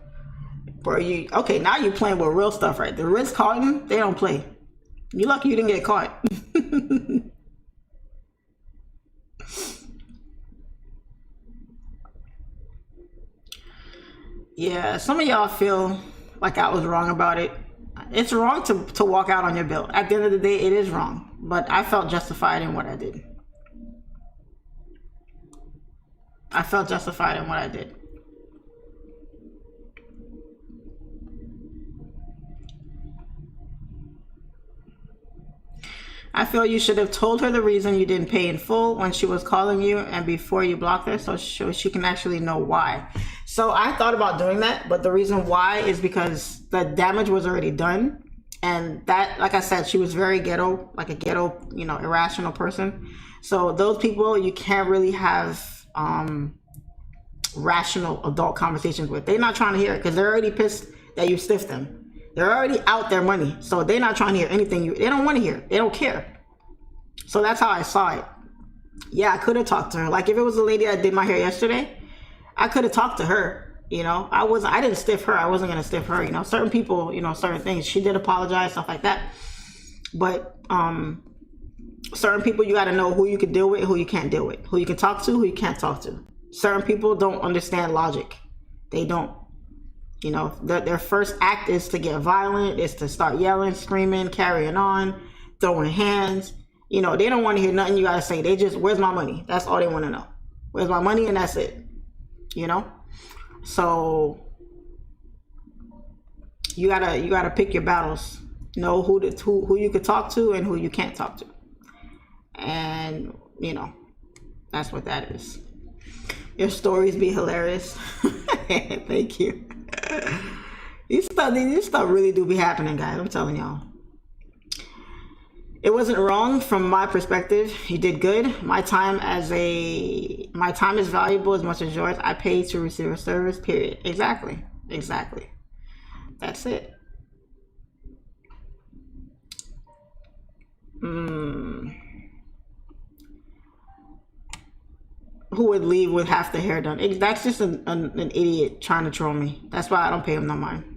Bro, okay, now you're playing with real stuff, right? The Ritz-Carlton, they don't play. You lucky you didn't get caught. Yeah, some of y'all feel like I was wrong about it. It's wrong to walk out on your bill. At the end of the day, it is wrong. But I felt justified in what I did. I felt justified in what I did. I feel you should have told her the reason you didn't pay in full when she was calling you and before you blocked her, so she can actually know why. So I thought about doing that, but the reason why is because the damage was already done. And that, like I said, she was very ghetto, like a ghetto, irrational person. So those people you can't really have rational adult conversations with. They're not trying to hear it because they're already pissed that you stiffed them. They're already out their money, so they're not trying to hear anything they don't want to hear. They don't care. So that's how I saw it. Yeah, I could have talked to her. Like if it was the lady that did my hair yesterday, I could have talked to her. I didn't stiff her. I wasn't gonna stiff her. Certain people, certain things. She did apologize, stuff like that. But certain people, you got to know who you can deal with, who you can't deal with, who you can talk to, who you can't talk to. Certain people don't understand logic. They don't. Their first act is to get violent, is to start yelling, screaming, carrying on, throwing hands. They don't want to hear nothing you got to say. They just, where's my money? That's all they want to know. Where's my money? And that's it. So you gotta pick your battles. Know who you could talk to and who you can't talk to. And, that's what that is. Your stories be hilarious. Thank you. These stuff really do be happening, guys. I'm telling y'all. It wasn't wrong from my perspective. You did good. My time is valuable as much as yours. I paid to receive a service, period. Exactly. That's it. Who would leave with half the hair done? That's just an idiot trying to troll me. That's why I don't pay him no mind.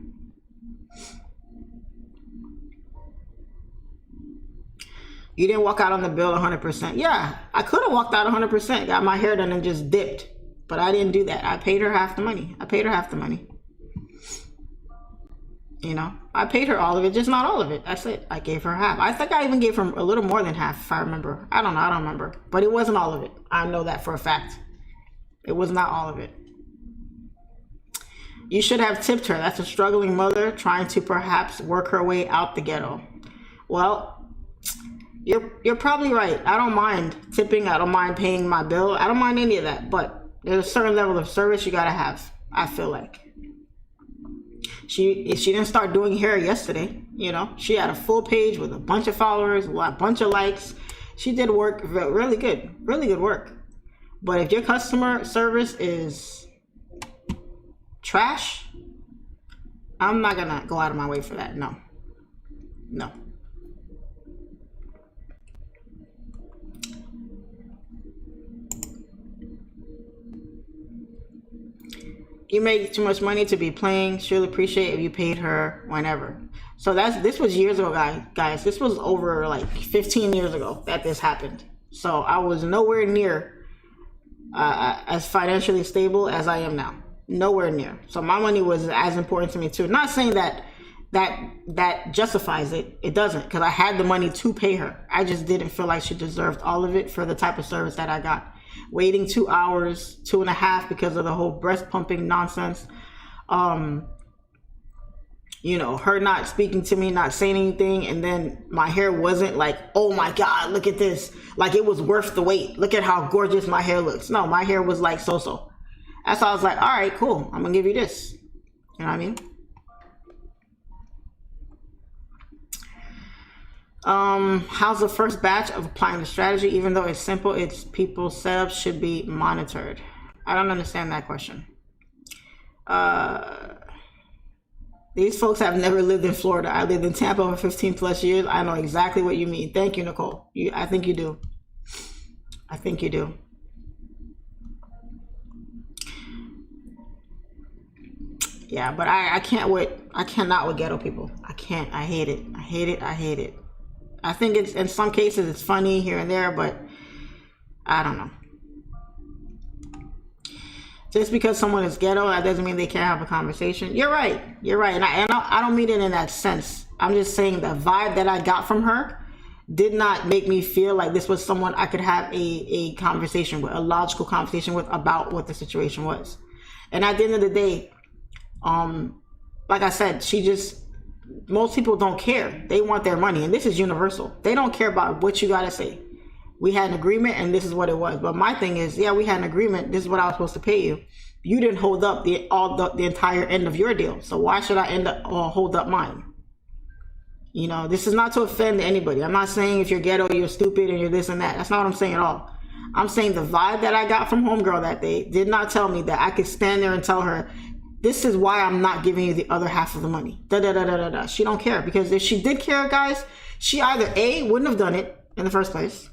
You didn't walk out on the bill 100%. Yeah, I could have walked out 100%, got my hair done and just dipped. But I didn't do that. I paid her half the money. I paid her all of it, just not all of it. That's it. I gave her half. I think I even gave her a little more than half, if I remember. I don't remember. But it wasn't all of it. I know that for a fact. It was not all of it. You should have tipped her. That's a struggling mother trying to perhaps work her way out the ghetto. Well, you're probably right. I don't mind tipping. I don't mind paying my bill. I don't mind any of that. But there's a certain level of service you gotta have, I feel like. She didn't start doing hair yesterday. She had a full page with a bunch of followers, a bunch of likes. She did work really good work. But if your customer service is trash, I'm not gonna go out of my way for that. No. You make too much money to be playing. She'll appreciate if you paid her whenever. So this was years ago, guys. This was over like 15 years ago that this happened. So I was nowhere near as financially stable as I am now. Nowhere near. So my money was as important to me too. Not saying that justifies it. It doesn't, because I had the money to pay her. I just didn't feel like she deserved all of it for the type of service that I got. waiting 2 hours, 2.5 because of the whole breast pumping nonsense. You know, her not speaking to me, not saying anything, and then my hair wasn't like, oh my God, look at this. Like it was worth the wait. Look at how gorgeous my hair looks. No, my hair was like so-so. That's why I was like, all right, cool. I'm gonna give you this. You know what I mean? How's the first batch of applying the strategy? Even though it's simple, it's people's setups should be monitored. I don't understand that question. These folks have never lived in Florida. I lived in Tampa for 15 plus years. I know exactly what you mean. Thank you, Nicole. I think you do. I think you do. Yeah, but I cannot with ghetto people. I can't. I hate it. I hate it. I hate it. I think it's, in some cases it's funny here and there, but I don't know. Just because someone is ghetto, that doesn't mean they can't have a conversation. You're right. You're right. And I don't mean it in that sense. I'm just saying the vibe that I got from her did not make me feel like this was someone I could have a conversation with, a logical conversation with about what the situation was. And at the end of the day, like I said, most people don't care. They want their money. And this is universal. They don't care about what you got to say. We had an agreement and this is what it was. But my thing is, yeah, we had an agreement. This is what I was supposed to pay you. You didn't hold up the entire end of your deal. So why should I hold up mine? You know, this is not to offend anybody. I'm not saying if you're ghetto, you're stupid and you're this and that. That's not what I'm saying at all. I'm saying the vibe that I got from homegirl that day did not tell me that I could stand there and tell her, this is why I'm not giving you the other half of the money. She don't care, because if she did care, guys, she either A, wouldn't have done it in the first place,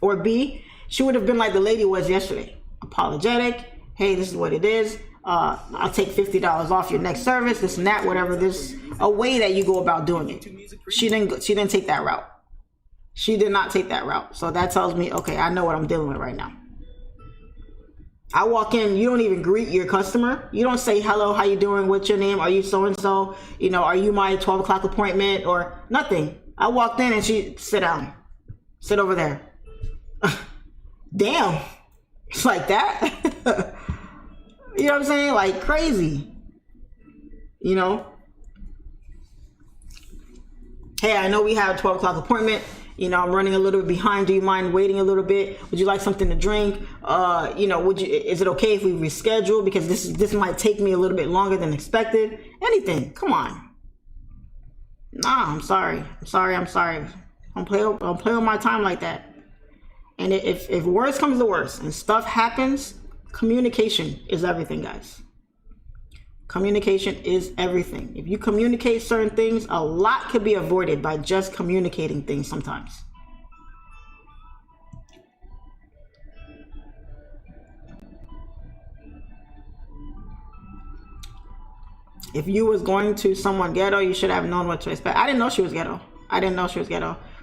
or B, she would have been like the lady was yesterday, apologetic. Hey, this is what it is. I'll take $50 off your next service, this and that, whatever. There's a way that you go about doing it. She didn't take that route. She did not take that route. So that tells me, okay, I know what I'm dealing with right now. I walk in, you don't even greet your customer. You don't say, hello, how you doing? What's your name? Are you so-and-so? You know, are you my 12 o'clock appointment or nothing? I walked in and she, sit down, sit over there. Damn, it's like that. You know what I'm saying? Like crazy, you know? Hey, I know we have a 12 o'clock appointment. You know, I'm running a little bit behind. Do you mind waiting a little bit? Would you like something to drink? You know, is it okay if we reschedule? Because this might take me a little bit longer than expected. Anything, come on. Nah, I'm sorry. Don't play with my time like that. And if worse comes to worse and stuff happens, communication is everything, guys. Communication is everything. If you communicate certain things, a lot could be avoided by just communicating things sometimes. If you was going to someone ghetto, you should have known what to expect. I didn't know she was ghetto.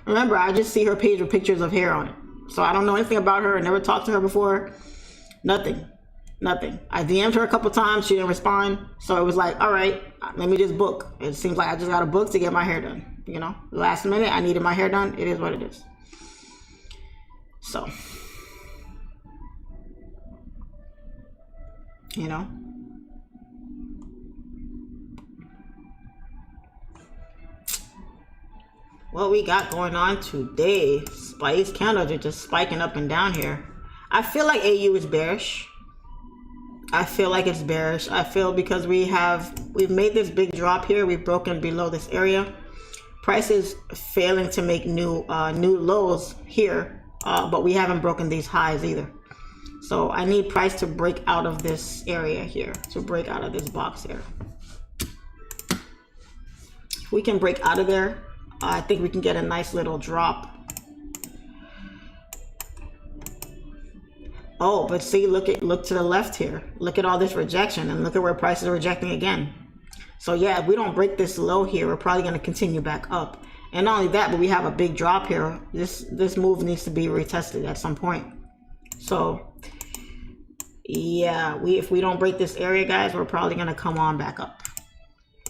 Remember, I just see her page with pictures of hair on it. So I don't know anything about her. I never talked to her before. Nothing. I DM'd her a couple times. She didn't respond. So it was like, all right, let me just book. It seems like I just got a book to get my hair done. You know, last minute, I needed my hair done. It is what it is. So, you know. What we got going on today? These candles are just spiking up and down here. I feel like AU is bearish. I feel like it's bearish. I feel because we've made this big drop here. We've broken below this area. Price is failing to make new lows here, but we haven't broken these highs either. So I need price to break out of this area here, to break out of this box here. If we can break out of there, I think we can get a nice little drop. Oh, but see, look to the left here. Look at all this rejection and look at where prices are rejecting again. So yeah, if we don't break this low here, we're probably going to continue back up. And not only that, but we have a big drop here. This move needs to be retested at some point. So yeah, if we don't break this area, guys, we're probably going to come on back up.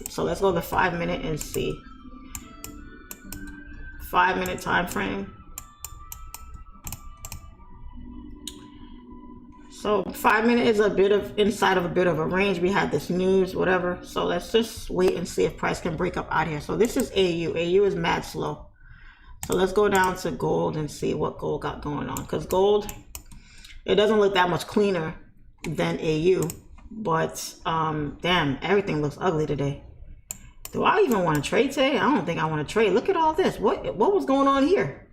So let's go to the 5 minute and see. 5 minute time frame. So 5 minute is a bit of inside of a bit of a range. We had this news, whatever. So let's just wait and see if price can break up out here. So this is AU. AU is mad slow. So let's go down to gold and see what gold got going on. Because gold, it doesn't look that much cleaner than AU. But damn, everything looks ugly today. Do I even want to trade today? I don't think I want to trade. Look at all this. What was going on here?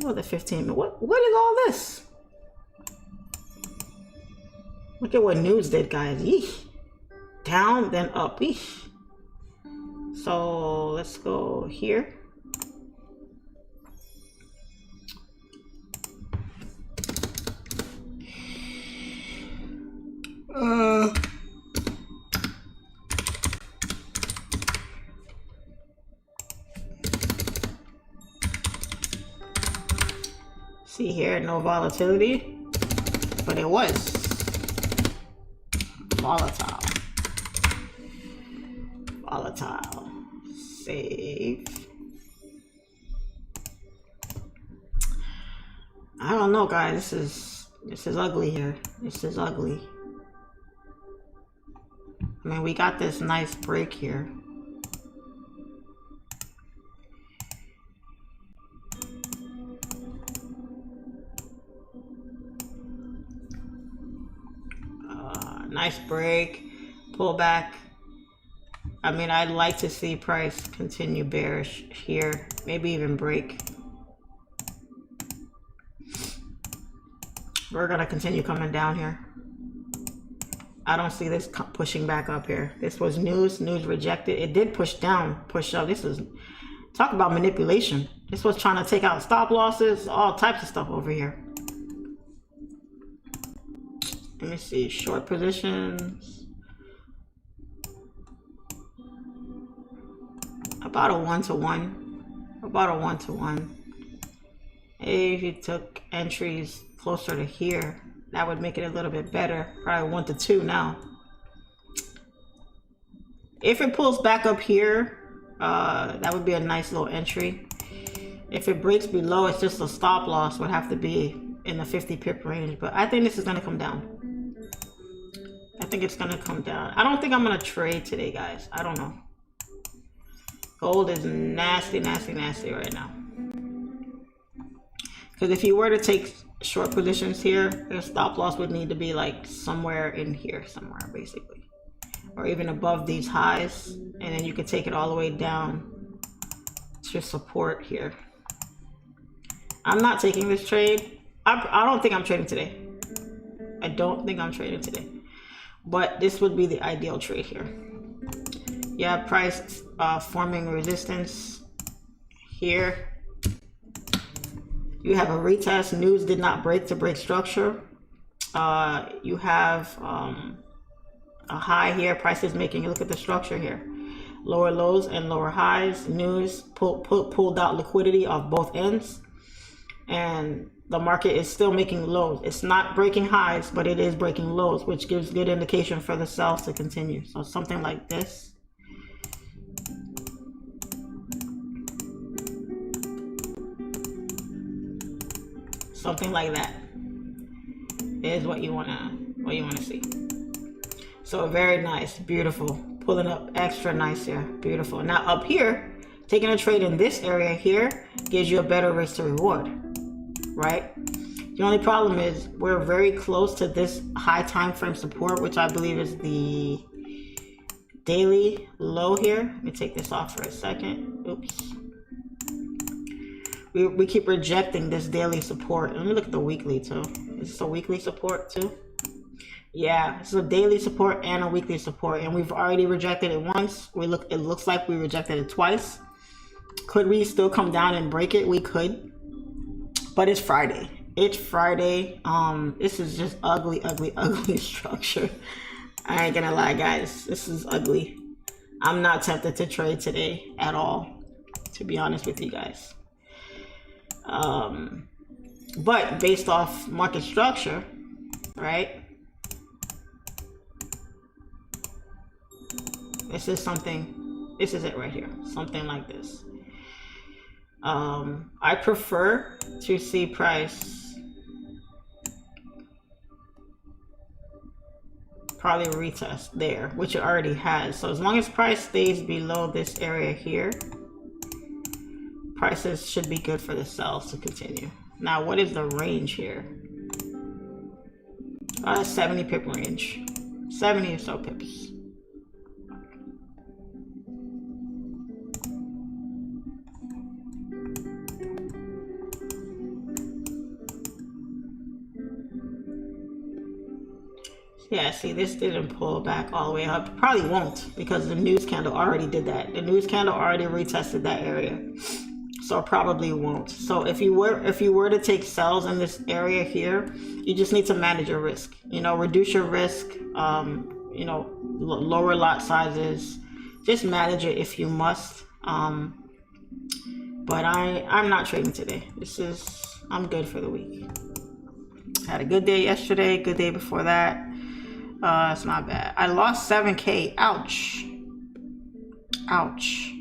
What the 15 minute? What is all this? Look at what news did, guys. Yeesh. Down, then up. Yeesh. So let's go here. See here, no volatility, but it was volatile. Volatile. Save. I don't know, guys. This is ugly here. This is ugly. I mean, we got this nice break here. Nice break, pull back. I mean, I'd like to see price continue bearish here, maybe even break. We're gonna continue coming down here. I don't see this pushing back up here. This was news rejected. It did push down, push up. This is, talk about manipulation. This was trying to take out stop losses, all types of stuff over here. Let me see, short positions. About a 1-to-1. About a 1-to-1. If you took entries closer to here, that would make it a little bit better. Probably 1-to-2 now. If it pulls back up here, that would be a nice little entry. If it breaks below, it's just a stop loss would have to be in the 50 pip range. But I think this is going to come down. I think it's going to come down. I don't think I'm going to trade today, guys. I don't know. Gold is nasty, nasty, nasty right now. Because if you were to take short positions here, their stop loss would need to be like somewhere in here, somewhere basically. Or even above these highs. And then you could take it all the way down to support here. I'm not taking this trade. I don't think I'm trading today. I don't think I'm trading today. But this would be the ideal trade here. You have price forming resistance here. You have a retest. News did not break to break structure. You have a high here. Price is making. Look at the structure here. Lower lows and lower highs. News pulled out liquidity off both ends. And the market is still making lows. It's not breaking highs, but it is breaking lows, which gives good indication for the sells to continue. So something like this. Something like that is what you wanna see. So very nice, beautiful, pulling up extra nice here, beautiful. Now up here, taking a trade in this area here gives you a better risk to reward, right? The only problem is we're very close to this high time frame support, which I believe is the daily low here. Let me take this off for a second. Oops. We keep rejecting this daily support. Let me look at the weekly too. Is this a weekly support too? Yeah, it's a daily support and a weekly support, and we've already rejected it once. It looks like we rejected it twice. Could we still come down and break it? We could, but it's Friday. It's Friday. This is just ugly, ugly, ugly structure. I ain't gonna lie, guys. This is ugly. I'm not tempted to trade today at all, to be honest with you guys. But based off market structure, right? This is it right here. Something like this. I prefer to see price probably retest there, which it already has. So as long as price stays below this area here, prices should be good for the sells to continue. Now, what is the range here? 70 pip range, 70 or so pips. Yeah, see, this didn't pull back all the way up. Probably won't, because the news candle already did that. The news candle already retested that area, so it probably won't. So if you were to take sells in this area here, you just need to manage your risk. You know, reduce your risk. You know, lower lot sizes. Just manage it if you must. But I'm not trading today. I'm good for the week. Had a good day yesterday. Good day before that. It's not bad. I lost 7K. Ouch. Ouch.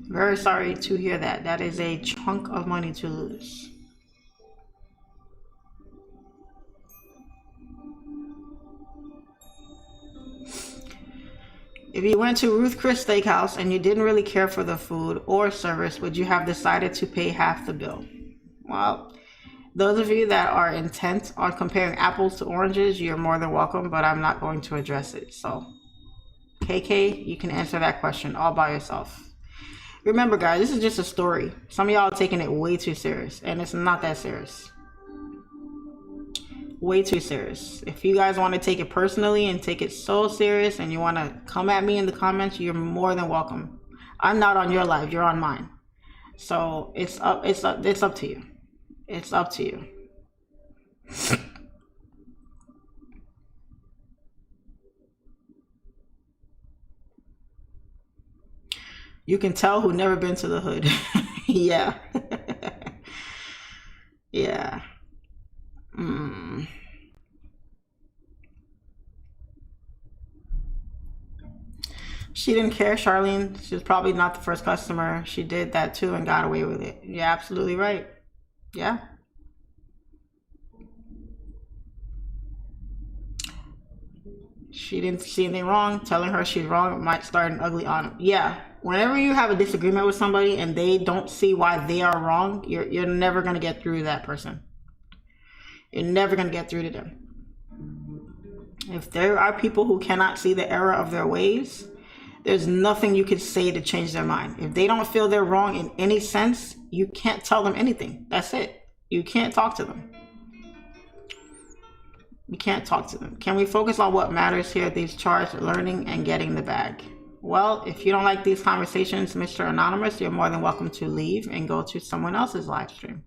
Very sorry to hear that. That is a chunk of money to lose. If you went to Ruth Chris Steakhouse and you didn't really care for the food or service, would you have decided to pay half the bill? Well, those of you that are intent on comparing apples to oranges, you're more than welcome, but I'm not going to address it. So, KK, you can answer that question all by yourself. Remember, guys, this is just a story. Some of y'all are taking it way too serious, and it's not that serious. Way too serious. If you guys want to take it personally and take it so serious and you want to come at me in the comments, you're more than welcome. I'm not on your live, you're on mine. So it's up to you. It's up to you. You can tell who never been to the hood. Yeah. Yeah. She didn't care, Charlene. She was probably not the first customer. She did that too and got away with it. You're absolutely right. Yeah. She didn't see anything wrong. Telling her she's wrong might start an ugly on. Yeah. Whenever you have a disagreement with somebody and they don't see why they are wrong, you're never going to get through to that person. You're never going to get through to them. If there are people who cannot see the error of their ways, there's nothing you can say to change their mind. If they don't feel they're wrong in any sense, you can't tell them anything. That's it. You can't talk to them. You can't talk to them. Can we focus on what matters here? These charts, learning and getting the bag. Well, if you don't like these conversations, Mr. Anonymous, you're more than welcome to leave and go to someone else's live stream.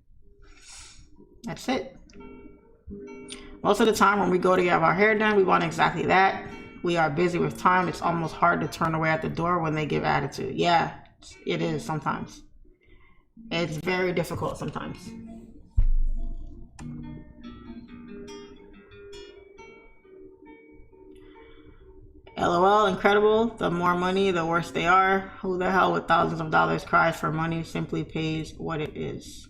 That's it. Most of the time when we go to have our hair done, we want exactly that. We are busy with time. It's almost hard to turn away at the door when they give attitude. Yeah, it is sometimes. It's very difficult sometimes. LOL, incredible. The more money, the worse they are. Who the hell with thousands of dollars cries for money, simply pays what it is.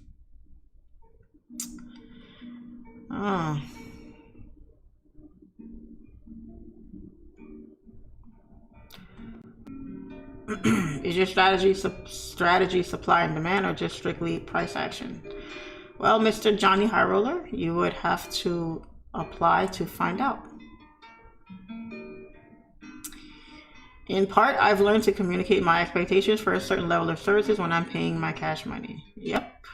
Oh. Is your strategy supply and demand or just strictly price action? Well, Mr. Johnny High Roller, you would have to apply to find out. In part, I've learned to communicate my expectations for a certain level of services when I'm paying my cash money. Yep.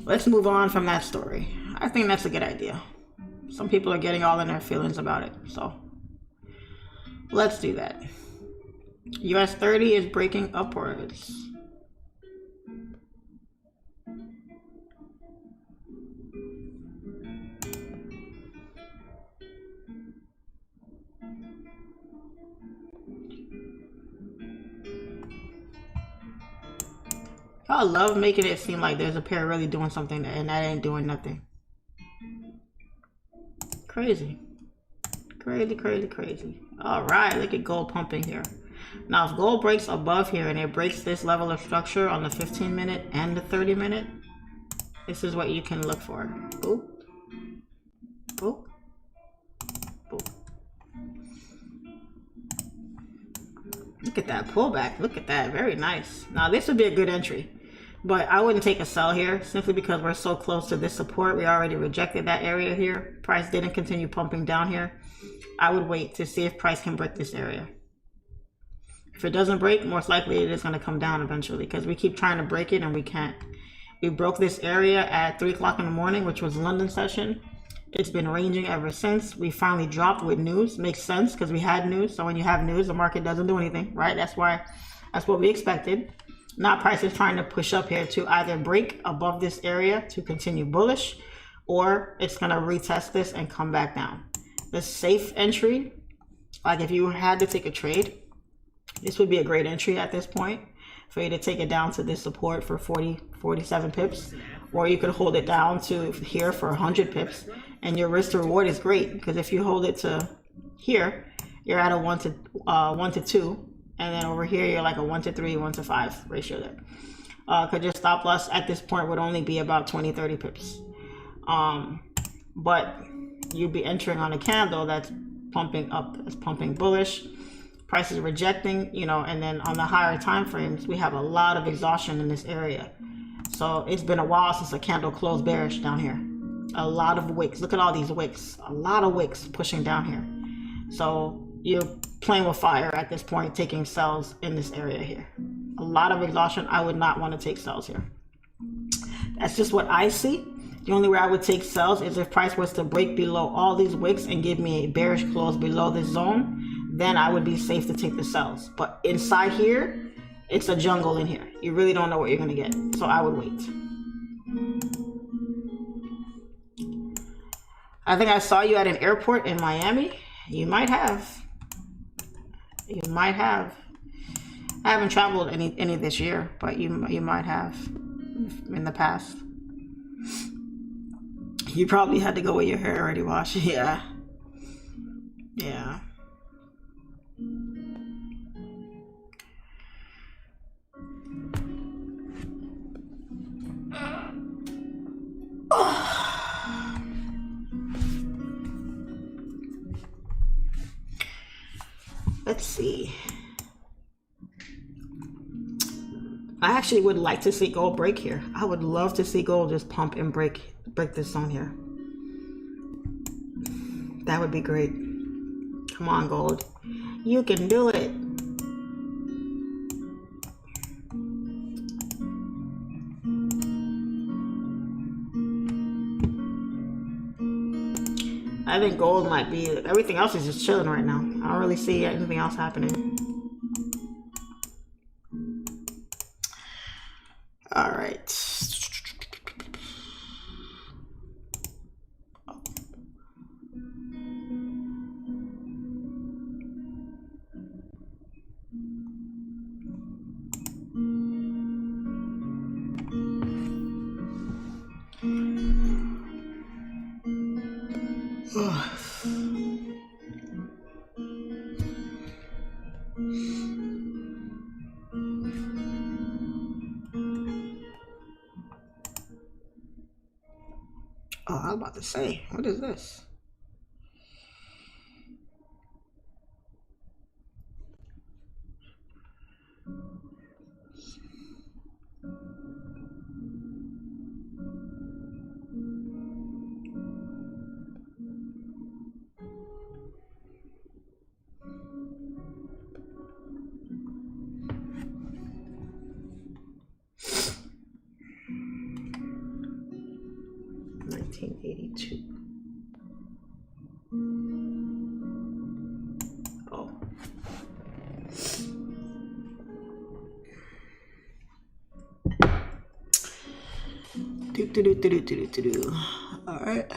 Let's move on from that story. I think that's a good idea. Some people are getting all in their feelings about it, so let's do that. US30 is breaking upwards. I love making it seem like there's a pair really doing something and that ain't doing nothing. Crazy. Crazy, crazy, crazy. All right, look at gold pumping here. Now, if gold breaks above here and it breaks this level of structure on the 15-minute and the 30-minute, this is what you can look for. Boop. Boop. Boop. Look at that pullback. Look at that. Very nice. Now this would be a good entry, but I wouldn't take a sell here simply because we're so close to this support. We already rejected that area here. Price didn't continue pumping down here. I would wait to see if price can break this area. If it doesn't break, most likely it is going to come down eventually because we keep trying to break it and we can't. We broke this area at 3 o'clock in the morning, which was London session. It's been ranging ever since. We finally dropped with news. Makes sense because we had news. So when you have news, the market doesn't do anything, right? That's what we expected. Now price is trying to push up here to either break above this area to continue bullish, or it's going to retest this and come back down. The safe entry, like if you had to take a trade, this would be a great entry at this point for you to take it down to this support for 47 pips, or you could hold it down to here for 100 pips, and your risk to reward is great because if you hold it to here, you're at a 1 to 2, and then over here you're like a 1 to 3, 1 to 5 ratio there. Because your stop loss at this point would only be about 20-30 pips, but you'd be entering on a candle that's pumping up, that's pumping bullish. Price is rejecting, you know, and then on the higher time frames, we have a lot of exhaustion in this area. So it's been a while since a candle closed bearish down here. A lot of wicks. Look at all these wicks. A lot of wicks pushing down here. So you're playing with fire at this point, taking sells in this area here. A lot of exhaustion. I would not want to take sells here. That's just what I see. The only way I would take sells is if price was to break below all these wicks and give me a bearish close below this zone. Then I would be safe to take the sells. But inside here, it's a jungle in here. You really don't know what you're going to get. So I would wait. I think I saw you at an airport in Miami. You might have. You might have. I haven't traveled any this year, but you might have in the past. You probably had to go with your hair already washed. Yeah. Yeah. Let's see. I actually would like to see gold break here. I would love to see gold just pump and break this zone here. That would be great. Come on, gold. You can do it. I think gold might be, everything else is just chilling right now. I don't really see anything else happening. All right. Oh, I was about to say, what is this? Oh. All right.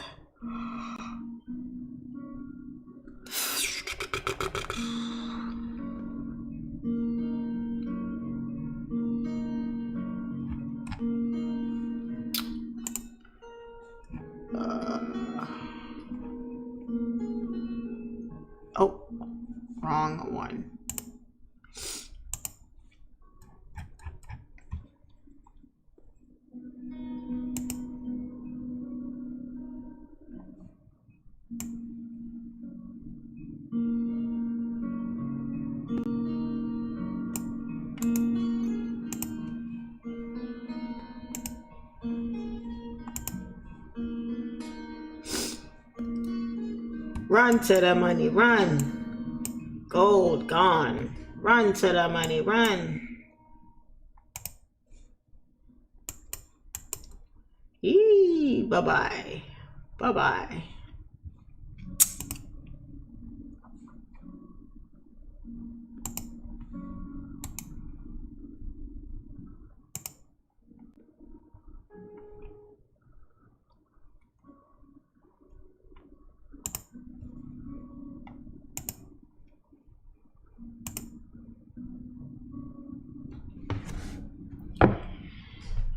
Oh, wrong one. Run to the money, run. Gold gone. Run to the money, run. Eee, bye-bye. Bye-bye.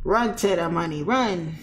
Run to the money, run.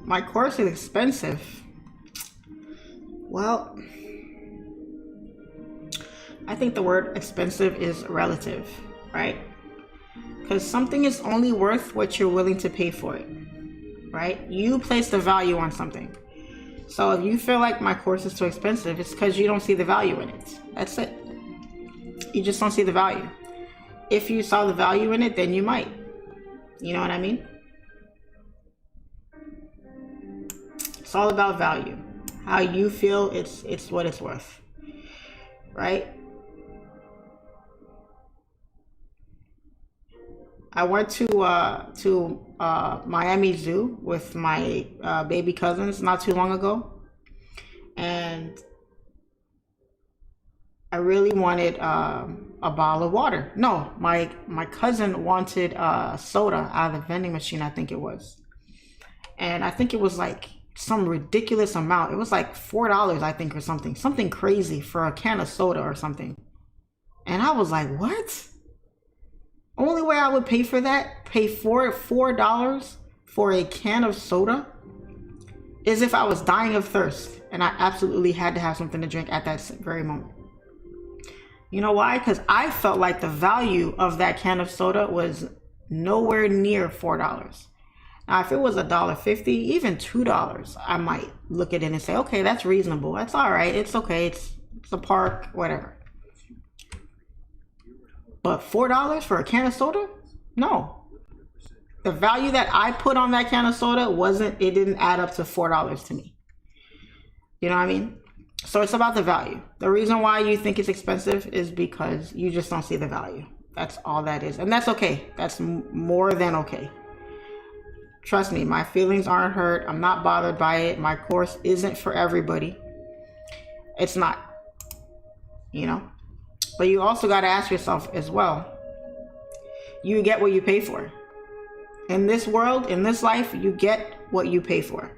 My course is expensive. Well, I think the word expensive is relative, right? Because something is only worth what you're willing to pay for it, right? You place the value on something. So if you feel like my course is too expensive, it's because you don't see the value in it. That's it. You just don't see the value. If you saw the value in it, then you might. You know what I mean? It's all about value. How you feel it's what it's worth. Right? I went to Miami Zoo with my baby cousins not too long ago, and I really wanted a bottle of water. No, my cousin wanted soda out of the vending machine, I think it was. And I think it was like some ridiculous amount. It was like $4, I think, or something. Something crazy for a can of soda or something. And I was like, what? Only way I would pay for that, pay $4 for a can of soda, is if I was dying of thirst and I absolutely had to have something to drink at that very moment. You know why? Because I felt like the value of that can of soda was nowhere near $4. Now, if it was $1.50, even $2, I might look at it and say, okay, that's reasonable. That's all right. It's okay. It's a park, whatever. But $4 for a can of soda? No. The value that I put on that can of soda it didn't add up to $4 to me. You know what I mean? So it's about the value. The reason why you think it's expensive is because you just don't see the value. That's all that is. And that's okay. That's more than okay. Trust me, my feelings aren't hurt. I'm not bothered by it. My course isn't for everybody. It's not. You know? But you also got to ask yourself as well, you get what you pay for. In this world, in this life, you get what you pay for.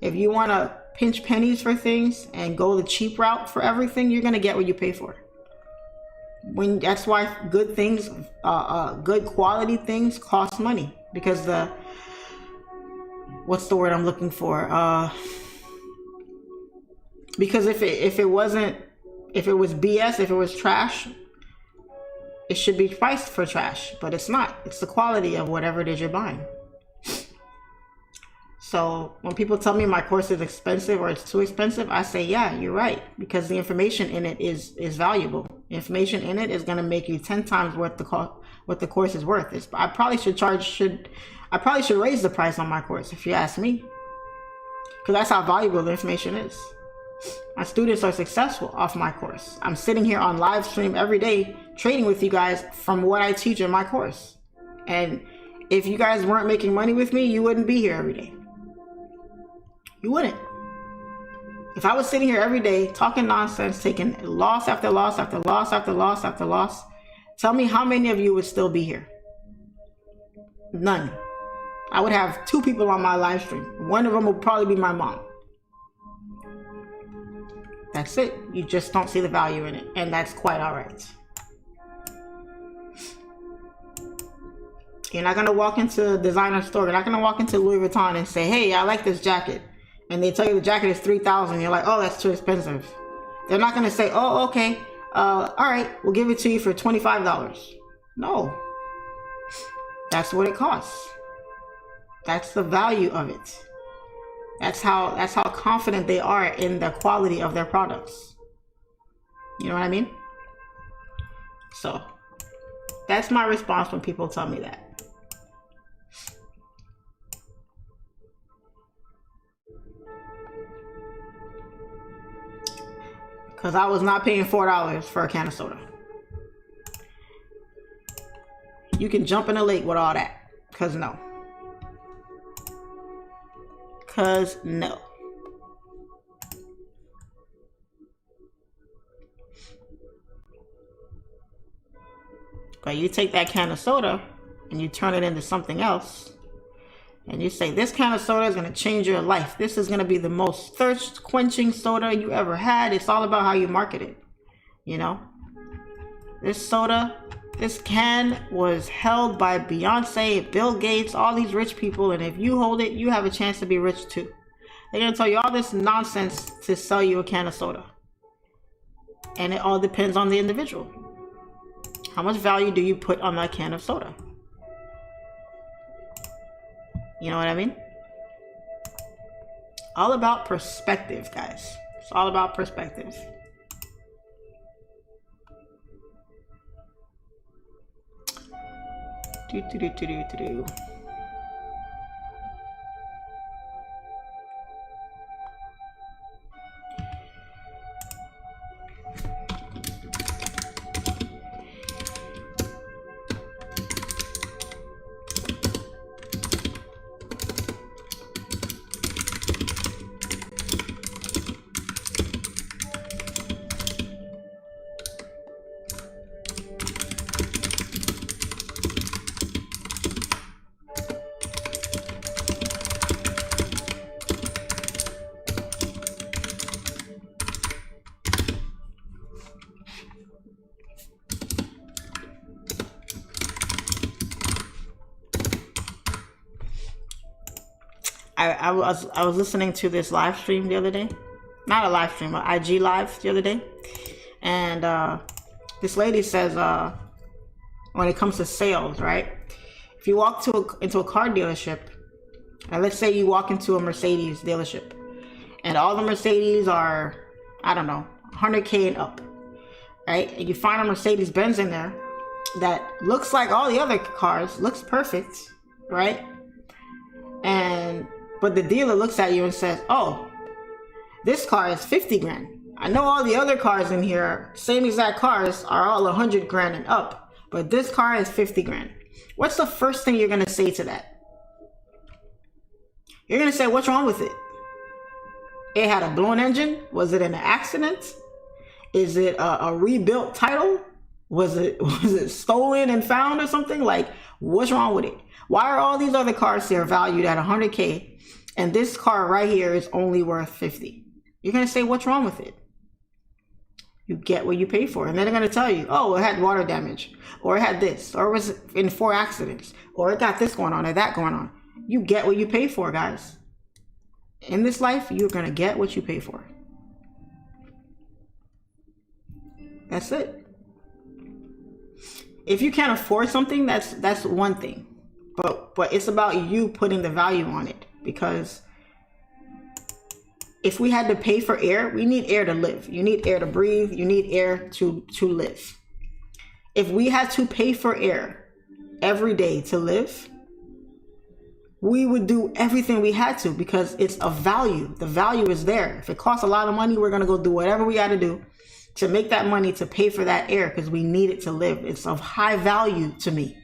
If you want to pinch pennies for things and go the cheap route for everything, you're going to get what you pay for. That's why good things, good quality things cost money, because what's the word I'm looking for? Because if it was BS, if it was trash, it should be priced for trash, but it's not. It's the quality of whatever it is you're buying. So when people tell me my course is expensive or it's too expensive, I say, yeah, you're right, because the information in it is valuable. The information in it is going to make you 10 times what the course is worth. I probably should raise the price on my course, if you ask me, because that's how valuable the information is. My students are successful off my course. I'm sitting here on live stream every day trading with you guys from what I teach in my course. And if you guys weren't making money with me, you wouldn't be here every day. You wouldn't. If I was sitting here every day talking nonsense, taking loss after loss after loss after loss after loss, tell me how many of you would still be here? None. I would have 2 people on my live stream. One of them would probably be my mom. That's it. You just don't see the value in it, and that's quite all right. You're not going to walk into a designer store. You're not going to walk into Louis Vuitton and say, hey, I like this jacket. And they tell you the jacket is $3,000. You're like, oh, that's too expensive. They're not going to say, oh, okay. All right, we'll give it to you for $25. No. That's what it costs. That's the value of it. That's how confident they are in the quality of their products. You know what I mean? So that's my response when people tell me that. Because I was not paying $4 for a can of soda. You can jump in the lake with all that. Because no. Because no. But you take that can of soda and you turn it into something else. And you say, this can of soda is going to change your life. This is going to be the most thirst quenching soda you ever had. It's all about how you market it. You know, this soda, this can was held by Beyonce, Bill Gates, all these rich people. And if you hold it, you have a chance to be rich too. They're going to tell you all this nonsense to sell you a can of soda. And it all depends on the individual. How much value do you put on that can of soda? You know what I mean? All about perspective, guys. It's all about perspective. Do. I was listening to this live stream the other day, not a live stream, an IG live the other day, and this lady says when it comes to sales, right? If you walk into a car dealership, and let's say you walk into a Mercedes dealership, and all the Mercedes are, I don't know, 100K and up, right? And you find a Mercedes Benz in there that looks like all the other cars, looks perfect, right? But the dealer looks at you and says, oh, this car is 50 grand. I know all the other cars in here, same exact cars, are all 100 grand and up, but this car is 50 grand. What's the first thing you're gonna say to that? You're gonna say, what's wrong with it? It had a blown engine? Was it an accident? Is it a rebuilt title? Was it stolen and found or something? Like, what's wrong with it? Why are all these other cars here valued at 100K and this car right here is only worth 50? You're gonna say, what's wrong with it? You get what you pay for, and then they're gonna tell you, oh, it had water damage, or it had this, or it was in 4 accidents, or it got this going on or that going on. You get what you pay for, guys. In this life, you're gonna get what you pay for. That's it. If you can't afford something, that's one thing, but it's about you putting the value on it. Because if we had to pay for air, we need air to live. You need air to breathe. You need air to live. If we had to pay for air every day to live, we would do everything we had to, because it's a value. The value is there. If it costs a lot of money, we're going to go do whatever we got to do to make that money to pay for that air, because we need it to live. It's of high value to me.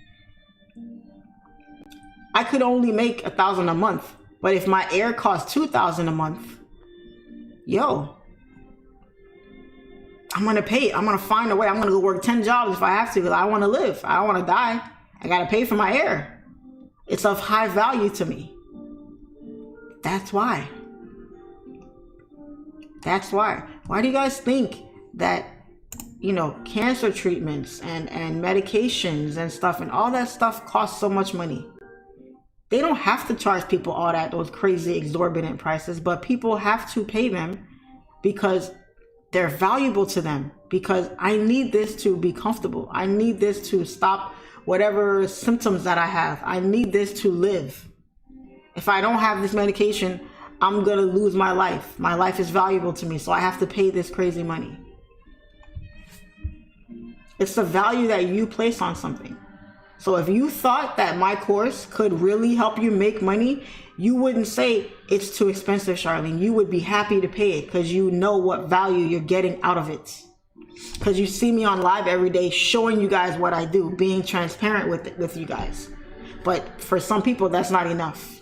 I could only make $1,000 a month, but if my air costs $2,000 a month, yo, I'm going to pay it. I'm going to find a way. I'm going to go work 10 jobs if I have to, because I want to live. I don't want to die. I got to pay for my air. It's of high value to me. That's why. That's why. Why do you guys think that, you know, cancer treatments and medications and stuff and all that stuff costs so much money? They don't have to charge people all that, those crazy exorbitant prices, but people have to pay them because they're valuable to them. Because I need this to be comfortable. I need this to stop whatever symptoms that I have. I need this to live. If I don't have this medication, I'm gonna lose my life. My life is valuable to me, so I have to pay this crazy money. It's the value that you place on something. So if you thought that my course could really help you make money, you wouldn't say it's too expensive, Charlene. You would be happy to pay it because you know what value you're getting out of it. Because you see me on live every day showing you guys what I do, being transparent with you guys. But for some people, that's not enough.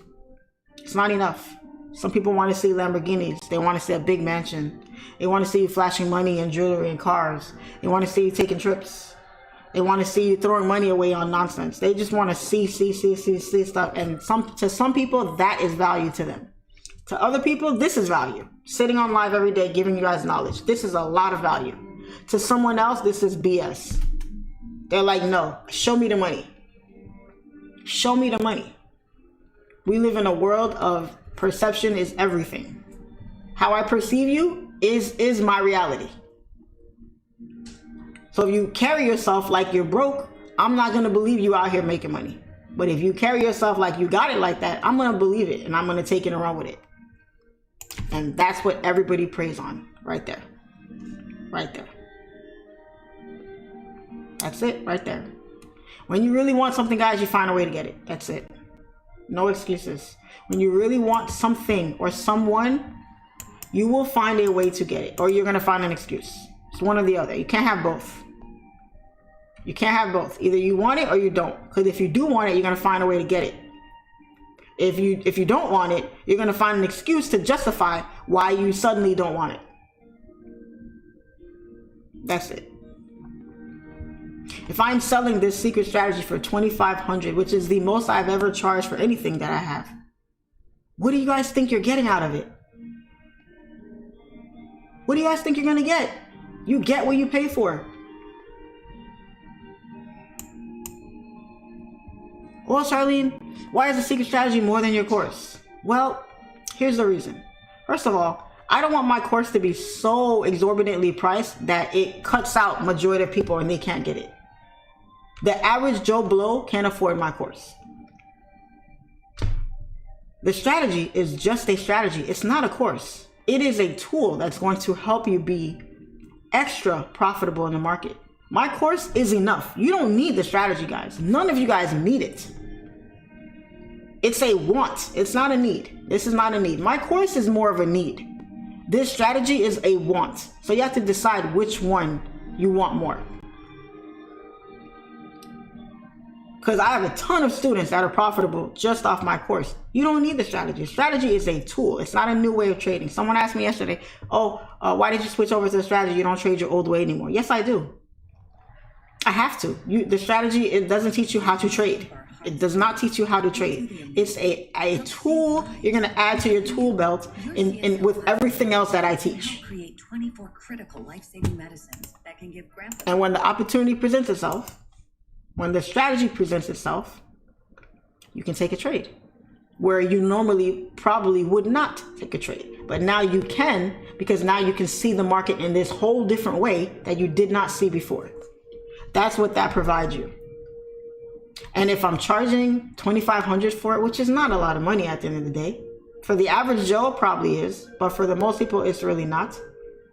It's not enough. Some people want to see Lamborghinis. They want to see a big mansion. They want to see you flashing money and jewelry and cars. They want to see you taking trips. They want to see you throwing money away on nonsense. They just want to see stuff. And to some people, that is value to them. To other people, this is value. Sitting on live every day, giving you guys knowledge. This is a lot of value. To someone else, this is BS. They're like, no, show me the money. Show me the money. We live in a world of perception is everything. How I perceive you is my reality. So if you carry yourself like you're broke, I'm not going to believe you out here making money. But if you carry yourself like you got it like that, I'm going to believe it and I'm going to take it and run with it. And that's what everybody preys on right there. Right there. That's it right there. When you really want something, guys, you find a way to get it. That's it. No excuses. When you really want something or someone, you will find a way to get it, or you're going to find an excuse. It's one or the other. You can't have both. You can't have both. Either you want it or you don't. Because if you do want it, you're going to find a way to get it. If you don't want it, you're going to find an excuse to justify why you suddenly don't want it. That's it. If I'm selling this secret strategy for $2,500, which is the most I've ever charged for anything that I have, what do you guys think you're getting out of it? What do you guys think you're going to get? You get what you pay for. Well, Charlene, why is the secret strategy more than your course? Well, here's the reason. First of all, I don't want my course to be so exorbitantly priced that it cuts out majority of people and they can't get it. The average Joe Blow can't afford my course. The strategy is just a strategy. It's not a course. It is a tool that's going to help you be extra profitable in the market. My course is enough. You don't need the strategy, guys. None of you guys need it. It's a want. It's not a need. This is not a need. My course is more of a need. This strategy is a want. So you have to decide which one you want more. Because I have a ton of students that are profitable just off my course. You don't need the strategy. Strategy is a tool. It's not a new way of trading. Someone asked me yesterday, why did you switch over to the strategy? You don't trade your old way anymore. Yes, I do. I have to. The strategy, it doesn't teach you how to trade. It does not teach you how to trade. It's a tool you're going to add to your tool belt in with everything else that I teach. Create 24 critical life-saving medicines that can give grandpa. And when the opportunity presents itself, when the strategy presents itself, you can take a trade where you normally probably would not take a trade. But now you can, because now you can see the market in this whole different way that you did not see before. That's what that provides you. And if I'm charging $2,500 for it, which is not a lot of money at the end of the day, for the average Joe it probably is, but for the most people it's really not.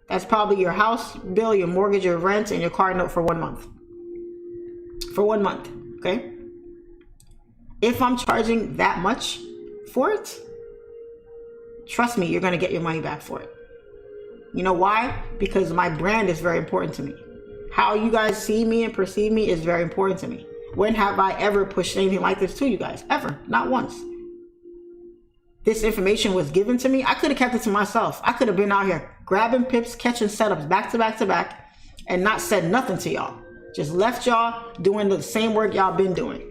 That's probably your house bill, your mortgage, your rent, and your car note for 1 month. For 1 month, okay? If I'm charging that much for it, trust me, you're gonna get your money back for it. You know why? Because my brand is very important to me. How you guys see me and perceive me is very important to me. When have I ever pushed anything like this to you guys? Ever. Not once. This information was given to me. I could have kept it to myself. I could have been out here grabbing pips, catching setups back to back to back, and not said nothing to y'all. Just left y'all doing the same work y'all been doing.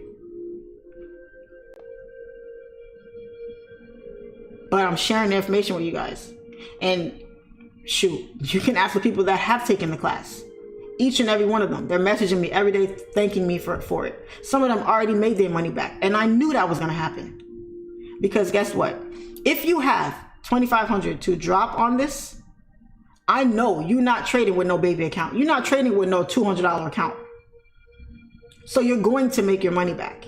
But I'm sharing the information with you guys. And shoot, you can ask the people that have taken the class. Each and every one of them, they're messaging me every day, thanking me for it. Some of them already made their money back. And I knew that was going to happen. Because guess what? If you have $2,500 to drop on this, I know you're not trading with no baby account. You're not trading with no $200 account. So you're going to make your money back.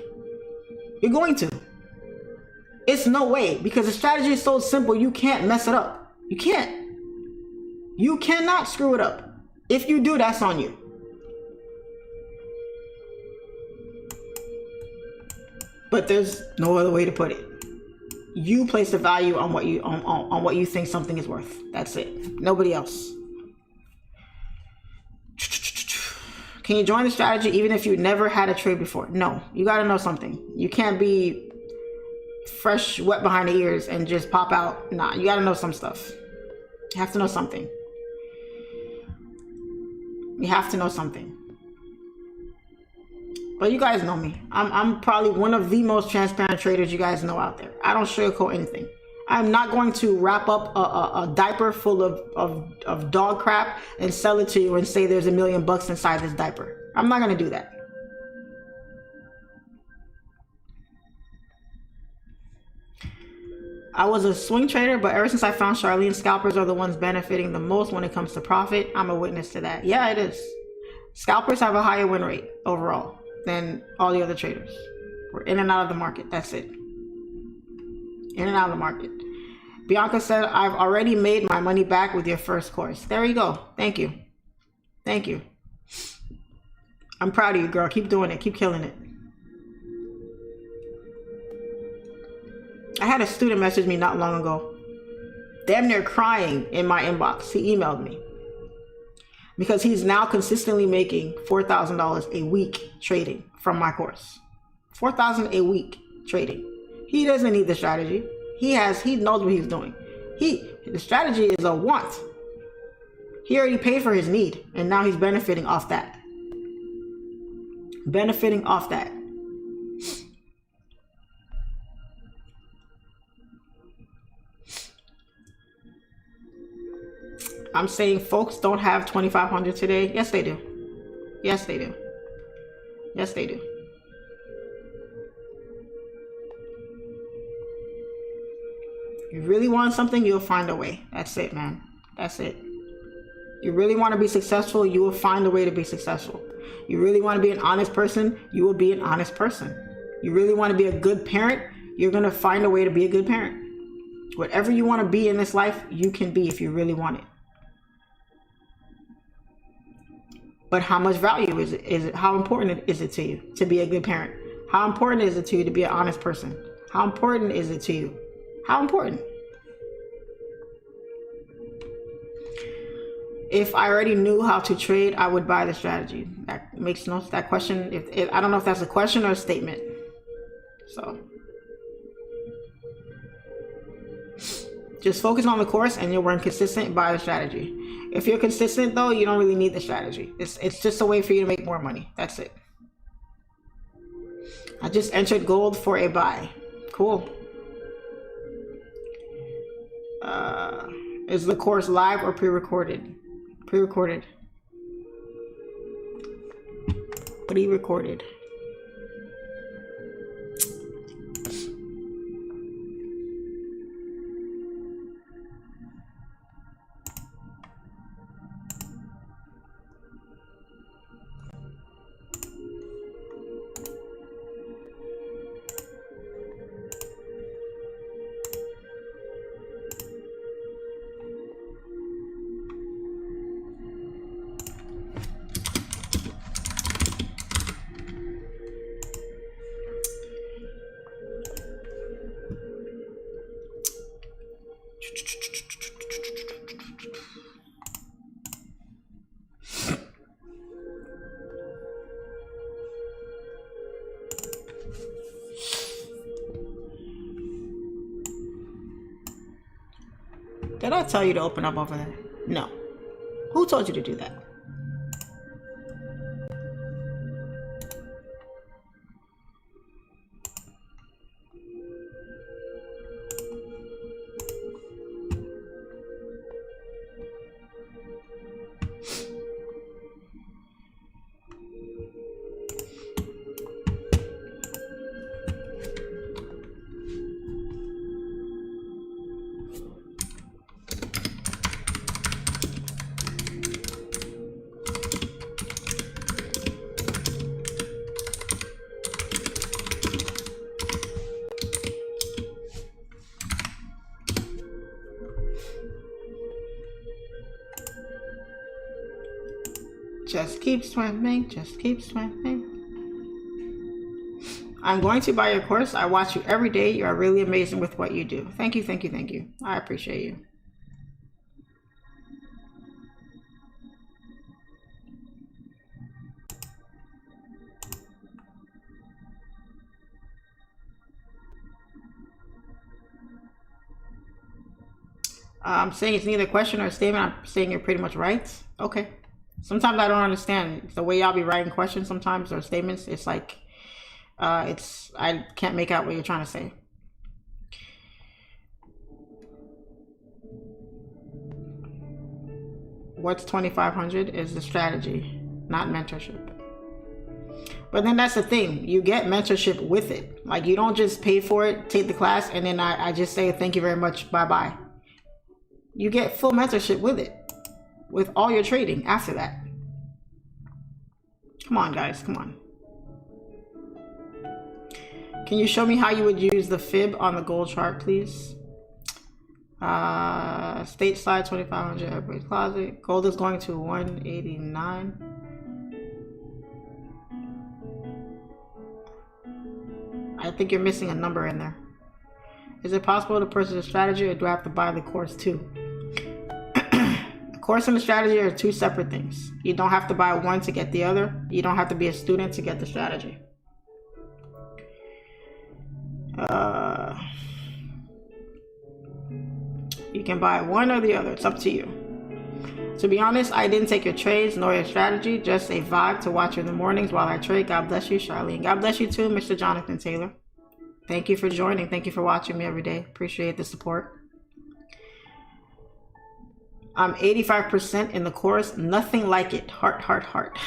You're going to. It's no way, because the strategy is so simple, you can't mess it up. You can't. You cannot screw it up. If you do, that's on you. But there's no other way to put it. You place the value on what you on what you think something is worth. That's it. Nobody else. Can you join the strategy even if you never had a trade before? No. You got to know something. You can't be fresh, wet behind the ears and just pop out. Nah, you got to know some stuff. You have to know something. You have to know something. But you guys know me. I'm probably one of the most transparent traders you guys know out there. I don't sugarcoat anything. I'm not going to wrap up a diaper full of dog crap and sell it to you and say there's $1 million inside this diaper. I'm not going to do that. I was a swing trader, but ever since I found Charlene, scalpers are the ones benefiting the most when it comes to profit. I'm a witness to that. Yeah, it is. Scalpers have a higher win rate overall than all the other traders. We're in and out of the market. That's it. In and out of the market. Bianca said, I've already made my money back with your first course. There you go. Thank you. Thank you. I'm proud of you, girl. Keep doing it. Keep killing it. I had a student message me not long ago, damn near crying in my inbox. He emailed me because he's now consistently making $4,000 a week trading from my course. $4,000 a week trading. He doesn't need the strategy. He knows what he's doing. The strategy is a want. He already paid for his need, and now he's benefiting off that. Benefiting off that. I'm saying folks don't have $2,500 today. Yes, they do. Yes, they do. Yes, they do. You really want something, you'll find a way. That's it, man. That's it. You really want to be successful, you will find a way to be successful. You really want to be an honest person, you will be an honest person. You really want to be a good parent, you're going to find a way to be a good parent. Whatever you want to be in this life, you can be if you really want it. But how much value is it? How important is it to you to be a good parent? How important is it to you to be an honest person? How important is it to you? How important? If I already knew how to trade, I would buy the strategy. That makes no, that question, if I don't know if that's a question or a statement. So just focus on the course and you'll run consistent, buy the strategy. If you're consistent though, you don't really need the strategy. It's just a way for you to make more money. That's it. I just entered gold for a buy. Cool. Is the course live or pre-recorded? Pre-recorded. Pre-recorded. Did I tell you to open up over there? No. Who told you to do that? Just keep swimming, just keep swimming. I'm going to buy your course. I watch you every day. You are really amazing with what you do. Thank you, thank you, thank you. I appreciate you. I'm saying it's neither a question or a statement. I'm saying you're pretty much right. Okay. Sometimes I don't understand the way y'all be writing questions sometimes or statements. It's like, I can't make out what you're trying to say. What's 2,500 is the strategy, not mentorship. But then that's the thing. You get mentorship with it. Like you don't just pay for it, take the class, and then I just say, thank you very much, bye-bye. You get full mentorship with it. With all your trading after that. Come on, guys, come on. Can you show me how you would use the fib on the gold chart, please? State slide 2,500, everybody's closet. Gold is going to 189. I think you're missing a number in there. Is it possible to purchase a strategy or do I have to buy the course too? Course and the strategy are two separate things. You don't have to buy one to get the other. You don't have to be a student to get the strategy. You can buy one or the other. It's up to you. To be honest, I didn't take your trades nor your strategy, just a vibe to watch you in the mornings while I trade. God bless you, Charlene. God bless you too, Mr. Jonathan Taylor. Thank you for joining. Thank you for watching me every day. Appreciate the support. I'm 85% in the course. Nothing like it. Heart, heart, heart.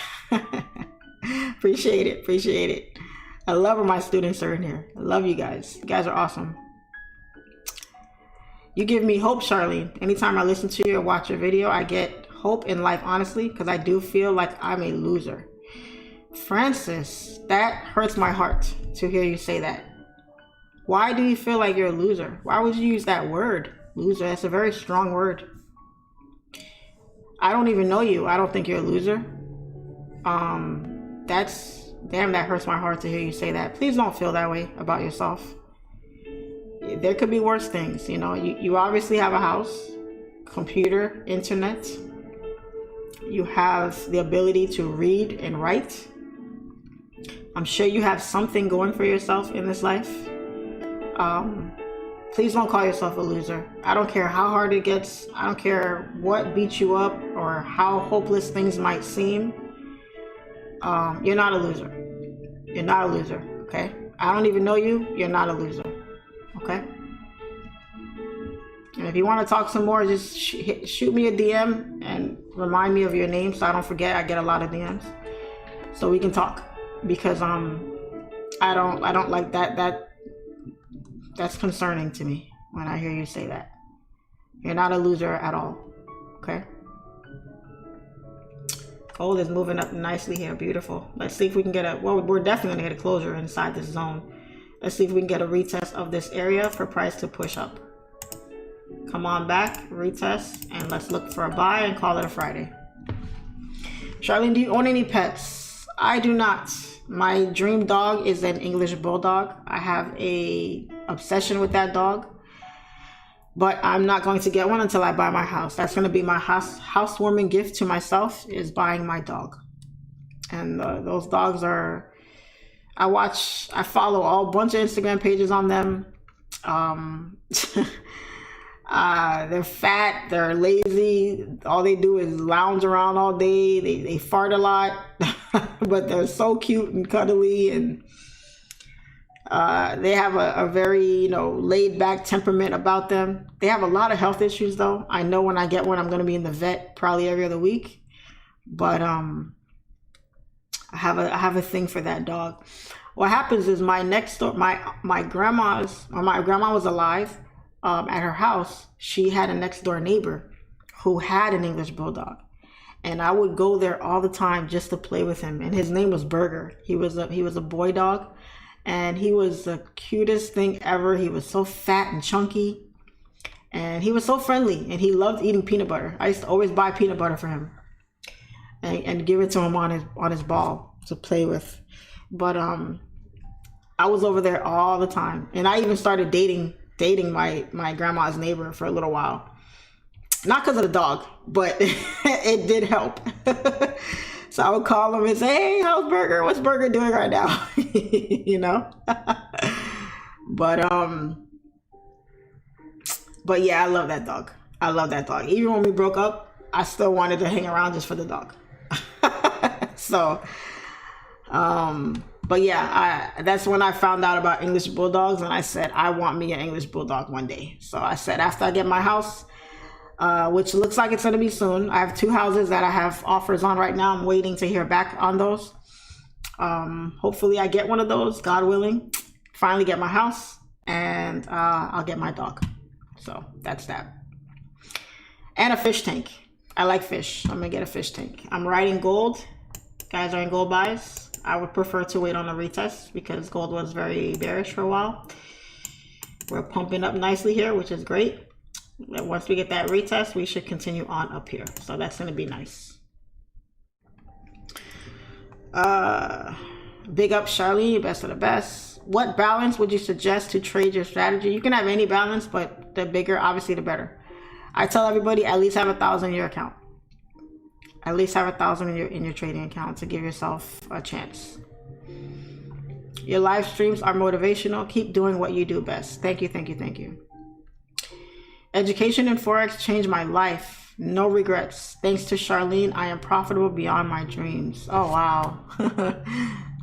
Appreciate it. Appreciate it. I love when my students are in here. I love you guys. You guys are awesome. You give me hope, Charlene. Anytime I listen to you or watch your video, I get hope in life, honestly, because I do feel like I'm a loser. Francis, that hurts my heart to hear you say that. Why do you feel like you're a loser? Why would you use that word, loser? That's a very strong word. I don't even know you. I don't think you're a loser. That hurts my heart to hear you say that. Please don't feel that way about yourself. There could be worse things, you know. You obviously have a house, computer, internet. You have the ability to read and write. I'm sure you have something going for yourself in this life. Please don't call yourself a loser. I don't care how hard it gets. I don't care what beats you up or how hopeless things might seem. You're not a loser. You're not a loser, okay? I don't even know you. You're not a loser, okay? And if you want to talk some more, just shoot me a DM and remind me of your name so I don't forget. I get a lot of DMs, so we can talk, because I don't like that. That's concerning to me when I hear you say that. You're not a loser at all, okay? Gold is moving up nicely here. Beautiful. Let's see if we can get we're definitely gonna get a closure inside this zone. Let's see if we can get a retest of this area for price to push up. Come on back, retest, and let's look for a buy and call it a Friday. Charlene, do you own any pets? I do not. My dream dog is an English bulldog. I have a obsession with that dog, but I'm not going to get one until I buy my house. That's going to be my housewarming gift to myself, is buying my dog. And those dogs are, I follow a bunch of Instagram pages on them. They're fat, they're lazy, all they do is lounge around all day, they fart a lot, but they're so cute and cuddly, and they have a very, laid back temperament about them. They have a lot of health issues though. I know when I get one, I'm going to be in the vet probably every other week, but I have a thing for that dog. What happens is my grandma was alive. At her house, she had a next door neighbor who had an English bulldog, and I would go there all the time just to play with him. And his name was Burger. He was a boy dog, and he was the cutest thing ever. He was so fat and chunky, and he was so friendly, and he loved eating peanut butter. I used to always buy peanut butter for him and give it to him on his ball to play with. But I was over there all the time, and I even started dating my grandma's neighbor for a little while. Not because of the dog, but it did help. So I would call him and say, "Hey, how's Burger? What's Burger doing right now?" But yeah, I love that dog. Even when we broke up, I still wanted to hang around just for the dog. So but yeah, that's when I found out about English bulldogs, and I said, I want me an English bulldog one day. So I said, after I get my house, which looks like it's going to be soon. I have 2 houses that I have offers on right now. I'm waiting to hear back on those. Hopefully I get one of those, God willing. Finally get my house, and I'll get my dog. So that's that. And a fish tank. I like fish. I'm going to get a fish tank. I'm riding gold. Guys are in gold buys. I would prefer to wait on a retest because gold was very bearish for a while. We're pumping up nicely here, which is great. Once we get that retest, we should continue on up here. So that's going to be nice. Big up, Charlene, best of the best. What balance would you suggest to trade your strategy? You can have any balance, but the bigger, obviously, the better. I tell everybody at least have 1,000 in your account. At least have 1,000 in your trading account to give yourself a chance. Your live streams are motivational. Keep doing what you do best. Thank you, thank you, thank you. Education in Forex changed my life. No regrets. Thanks to Charlene, I am profitable beyond my dreams. Oh, wow.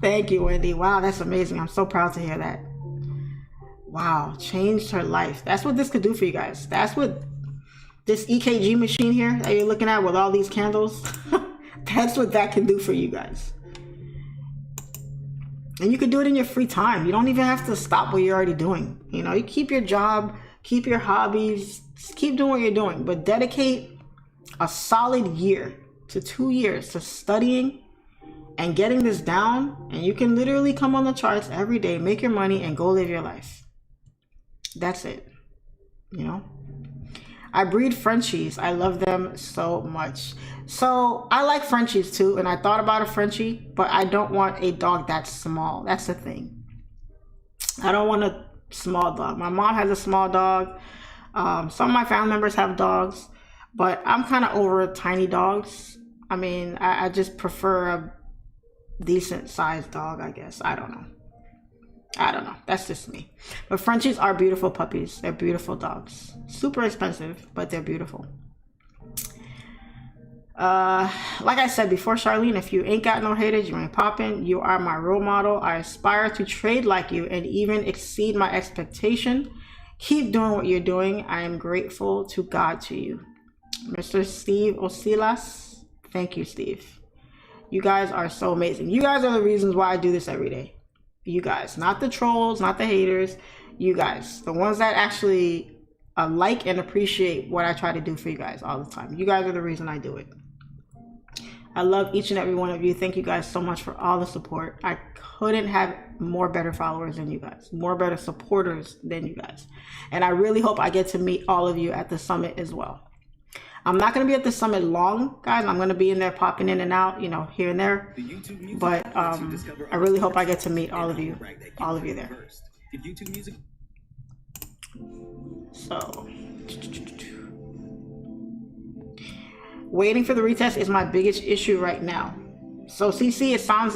Thank you, Wendy. Wow, that's amazing. I'm so proud to hear that. Wow, changed her life. That's what this could do for you guys. That's what this EKG machine here that you're looking at with all these candles, that's what that can do for you guys. And you can do it in your free time. You don't even have to stop what you're already doing. You keep your job, keep your hobbies, keep doing what you're doing, but dedicate a solid year to 2 years to studying and getting this down, and you can literally come on the charts every day, make your money, and go live your life. That's it. You know, I breed Frenchies. I love them so much. So I like Frenchies too, and I thought about a Frenchie, but I don't want a dog that's small. That's the thing. I don't want a small dog. My mom has a small dog. Some of my family members have dogs, but I'm kind of over tiny dogs. I mean, I just prefer a decent sized dog, I guess. I don't know. That's just me. But Frenchies are beautiful puppies. They're beautiful dogs. Super expensive, but they're beautiful. Like I said before, Charlene, if you ain't got no haters, you ain't popping. You are my role model. I aspire to trade like you and even exceed my expectation. Keep doing what you're doing. I am grateful to God to you. Mr. Steve Osilas. Thank you, Steve. You guys are so amazing. You guys are the reasons why I do this every day. You guys, not the trolls, not the haters. You guys, the ones that actually like and appreciate what I try to do for you guys all the time. You guys are the reason I do it. I love each and every one of you. Thank you guys so much for all the support. I couldn't have more better followers than you guys, more better supporters than you guys. And I really hope I get to meet all of you at the summit as well. I'm not going to be at the summit long, guys. I'm going to be in there popping in and out, you know, here and there. But I really hope I get to meet all of you there. So, waiting for the retest is my biggest issue right now. So, CC, it sounds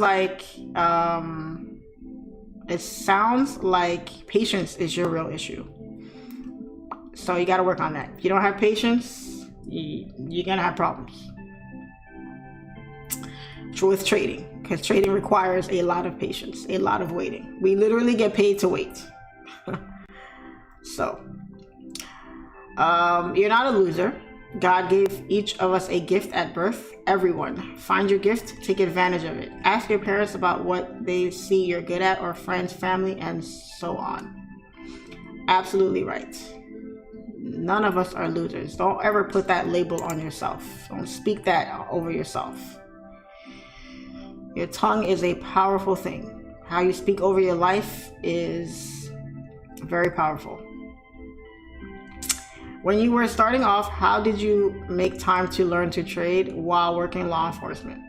like patience is your real issue. So you got to work on that. If you don't have patience, you're gonna have problems with trading, because trading requires a lot of patience, a lot of waiting. We literally get paid to wait. So you're not a loser. God gave each of us a gift at birth. Everyone, find your gift, take advantage of it. Ask your parents about what they see you're good at, or friends, family, and so on. Absolutely right. None of us are losers. Don't ever put that label on yourself. Don't speak that over yourself. Your tongue is a powerful thing. How you speak over your life is very powerful. When you were starting off, how did you make time to learn to trade while working law enforcement?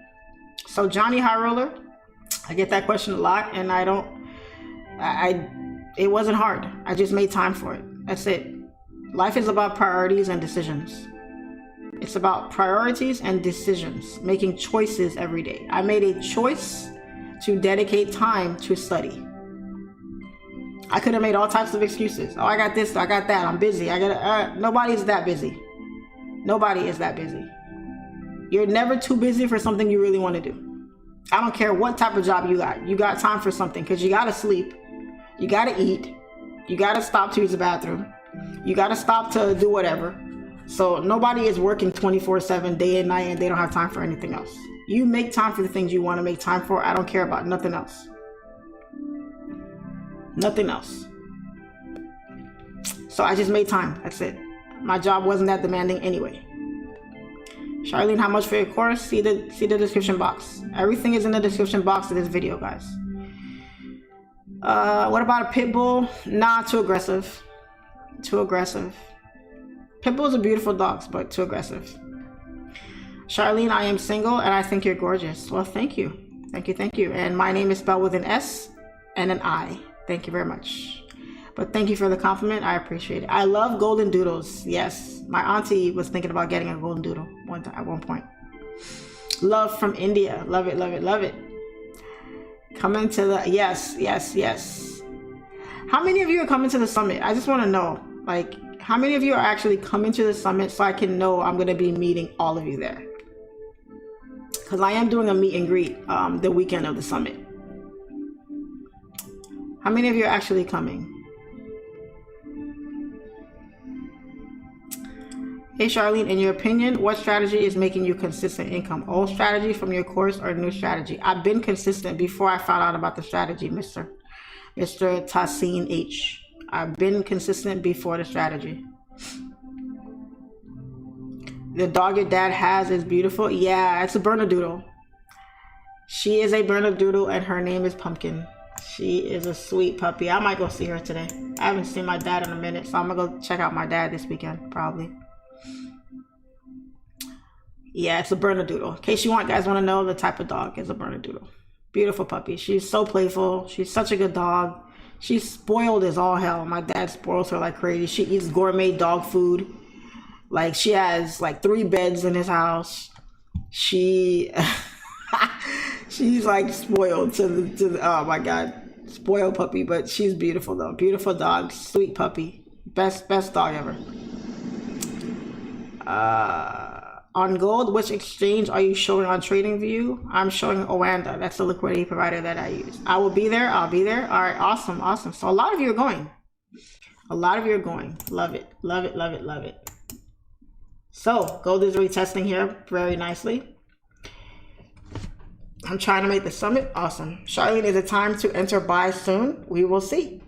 So Johnny High Roller, I get that question a lot, and it wasn't hard. I just made time for it. That's it. Life is about priorities and decisions. It's about priorities and decisions, making choices every day. I made a choice to dedicate time to study. I could have made all types of excuses. Oh, I got this, I got that, I'm busy. Nobody is that busy. Nobody is that busy. You're never too busy for something you really want to do. I don't care what type of job you got. You got time for something, because you got to sleep. You got to eat. You got to stop to use the bathroom. You got to stop to do whatever. So nobody is working 24/7 day and night, and they don't have time for anything else. You make time for the things you want to make time for. I don't care about nothing else. Nothing else. So I just made time. That's it. My job wasn't that demanding anyway. Charlene, how much for your course? See the description box. Everything is in the description box of this video, guys. What about a pit bull? Nah, too aggressive. Too aggressive. Pit bulls are beautiful dogs, but too aggressive. Charlene, I am single and I think you're gorgeous. Well, thank you. Thank you. And my name is spelled with an S and an I. Thank you very much. But thank you for the compliment. I appreciate it. I love golden doodles. Yes. My auntie was thinking about getting a golden doodle at one point. Love from India. Love it, love it, love it. Coming to the... Yes. How many of you are coming to the summit? I just want to know, like, how many of you are actually coming to the summit so I can know I'm going to be meeting all of you there? Because I am doing a meet and greet the weekend of the summit. How many of you are actually coming? Hey Charlene, in your opinion, what strategy is making you consistent income? Old strategy from your course or new strategy? I've been consistent before I found out about the strategy, Mr. Tassin H. I've been consistent before the strategy. The dog your dad has is beautiful. Yeah, it's a Bernedoodle. She is a Bernedoodle and her name is Pumpkin. She is a sweet puppy. I might go see her today. I haven't seen my dad in a minute, so I'm gonna go check out my dad this weekend, probably. Yeah, it's a Bernedoodle. In case you guys want to know the type of dog, is a Bernedoodle. Beautiful puppy. She's so playful. She's such a good dog. She's spoiled as all hell. My dad spoils her like crazy. She eats gourmet dog food. Like, she has like 3 beds in his house. She's like spoiled to the oh my god, spoiled puppy. But she's beautiful though. Beautiful dog, sweet puppy, best dog ever. On gold, which exchange are you showing on TradingView? I'm showing Oanda. That's the liquidity provider that I use. I will be there. I'll be there. All right, awesome. So a lot of you are going. Love it. So gold is retesting here very nicely. I'm trying to make the summit. Awesome. Charlene, is it time to enter buy soon? We will see.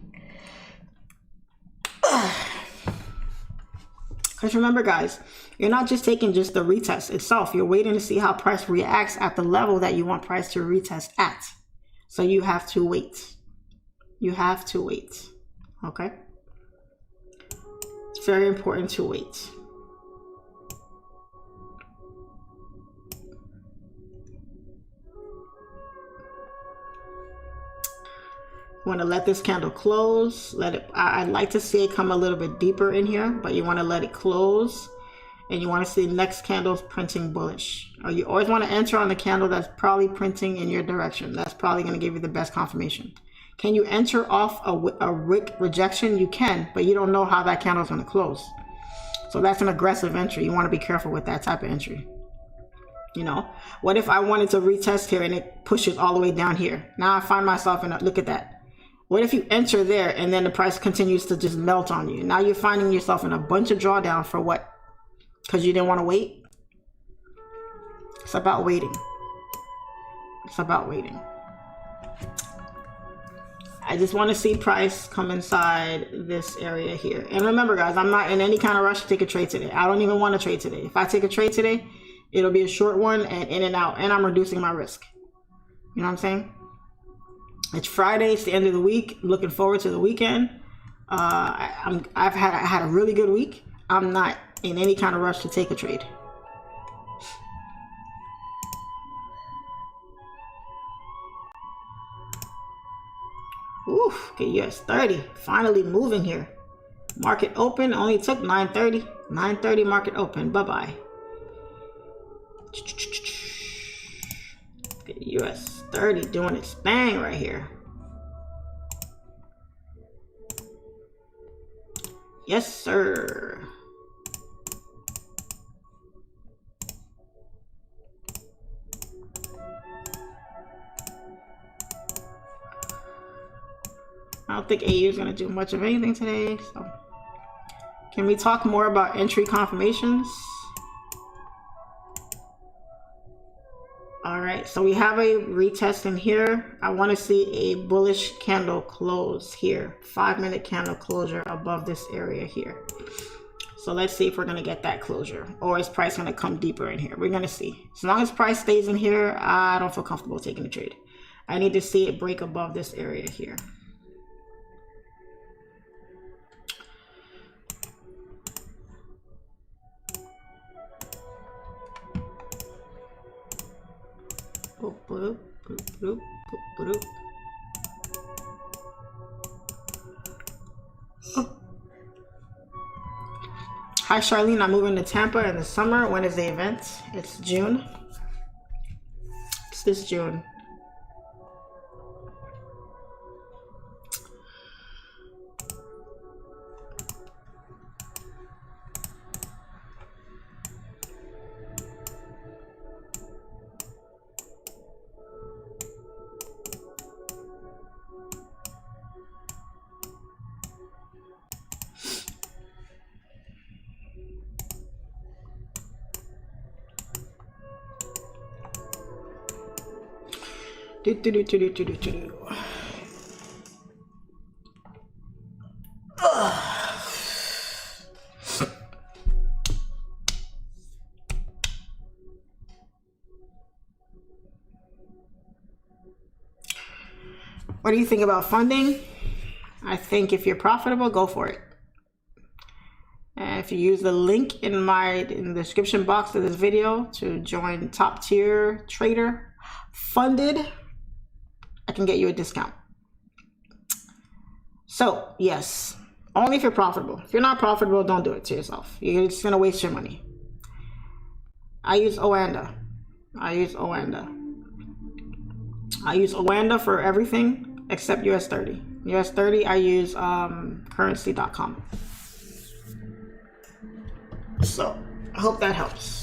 Because remember, guys, you're not just taking just the retest itself. You're waiting to see how price reacts at the level that you want price to retest at. So you have to wait. Okay? It's very important to wait. Want to let this candle close, let it, I'd like to see it come a little bit deeper in here, but you want to let it close, and you want to see next candles printing bullish. Or you always want to enter on the candle that's probably printing in your direction. That's probably going to give you the best confirmation. Can you enter off a wick rejection? You can, but you don't know how that candle is going to close. So that's an aggressive entry. You want to be careful with that type of entry. You know, what if I wanted to retest here and it pushes all the way down here? Now I find myself in a, look at that. What if you enter there and then the price continues to just melt on you? Now you're finding yourself in a bunch of drawdown for what? Because you didn't want to wait? It's about waiting. I just want to see price come inside this area here. And remember, guys, I'm not in any kind of rush to take a trade today. I don't even want to trade today. If I take a trade today, it'll be a short one and in and out. And I'm reducing my risk. You know what I'm saying? It's Friday. It's the end of the week. I'm looking forward to the weekend. I've had a really good week. I'm not in any kind of rush to take a trade. Oof, okay, US30 finally moving here. Market open only took 9:30. 9:30 market open. Bye-bye. Okay, US30 doing its thing right here. Yes, sir. I don't think AU is going to do much of anything today. So, can we talk more about entry confirmations? All right, so we have a retest in here. I want to see a bullish candle close here. 5-minute candle closure above this area here. So let's see if we're going to get that closure, or is price going to come deeper in here? We're going to see. As long as price stays in here, I don't feel comfortable taking a trade. I need to see it break above this area here. Hi Charlene, I'm moving to Tampa in the summer. When is the event? It's June. It's this June. What do you think about funding? I think if you're profitable, go for it. And if you use the link in the description box of this video to join Top Tier Trader Funded, I can get you a discount. So yes, only if you're profitable. If you're not profitable, don't do it to yourself. You're just gonna waste your money. I use Oanda. I use Oanda for everything except US30. US30, I use currency.com. So I hope that helps.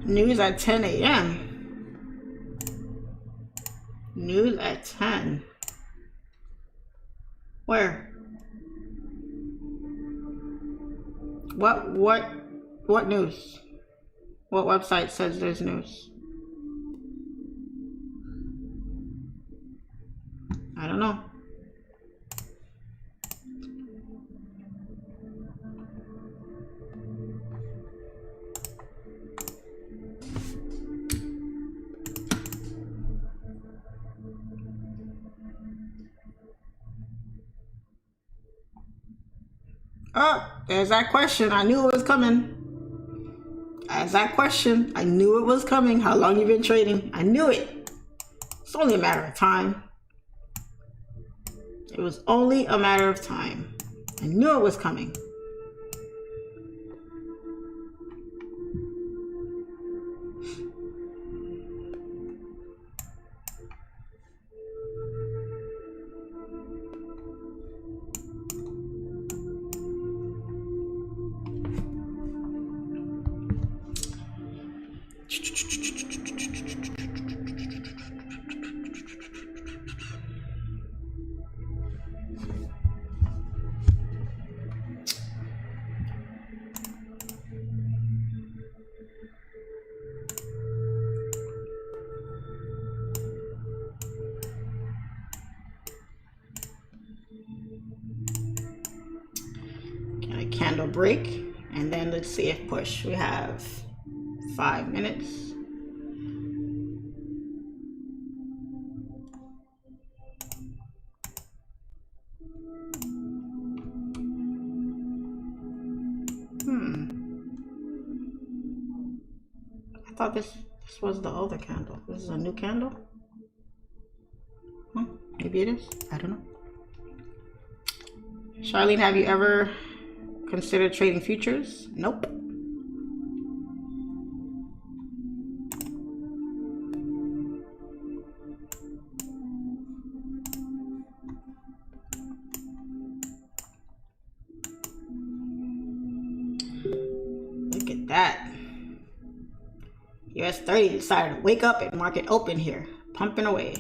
News at 10 a.m. News at 10. Where? What news? What website says there's news? I don't know. Oh, there's that question. I knew it was coming. There's that question. I knew it was coming. How long you been trading? I knew it. It's only a matter of time. It was only a matter of time. I knew it was coming. Candle break, and then let's see if push. We have 5 minutes. I thought this was the other candle. This is a new candle. Maybe it is. I don't know. Charlene, have you ever considered trading futures? Nope. Look at that. US30 decided to wake up and market open here, pumping away.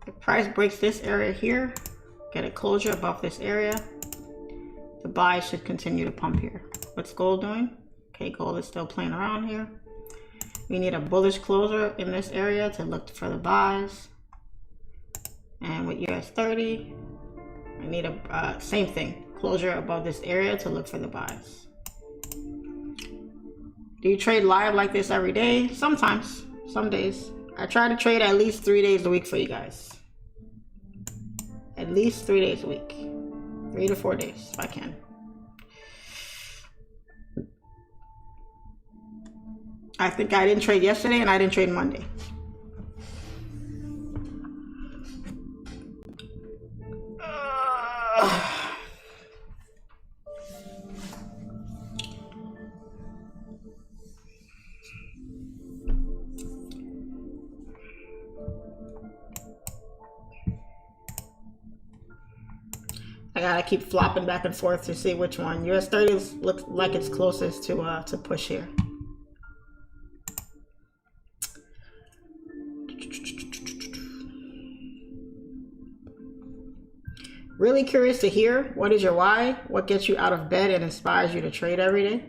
If price breaks this area here, get a closure above this area, the buy should continue to pump here. What's gold doing? Okay, gold is still playing around here. We need a bullish closure in this area to look for the buys. And with US30, I need a same thing, closure above this area to look for the buys. Do you trade live like this every day? Sometimes, some days. I try to trade at least 3 days a week for you guys. At least 3 days a week. 3 to 4 days if I can. I think I didn't trade yesterday and I didn't trade Monday. I gotta keep flopping back and forth to see which one. US30 looks like it's closest to push here. Really curious to hear, what is your why? What gets you out of bed and inspires you to trade every day?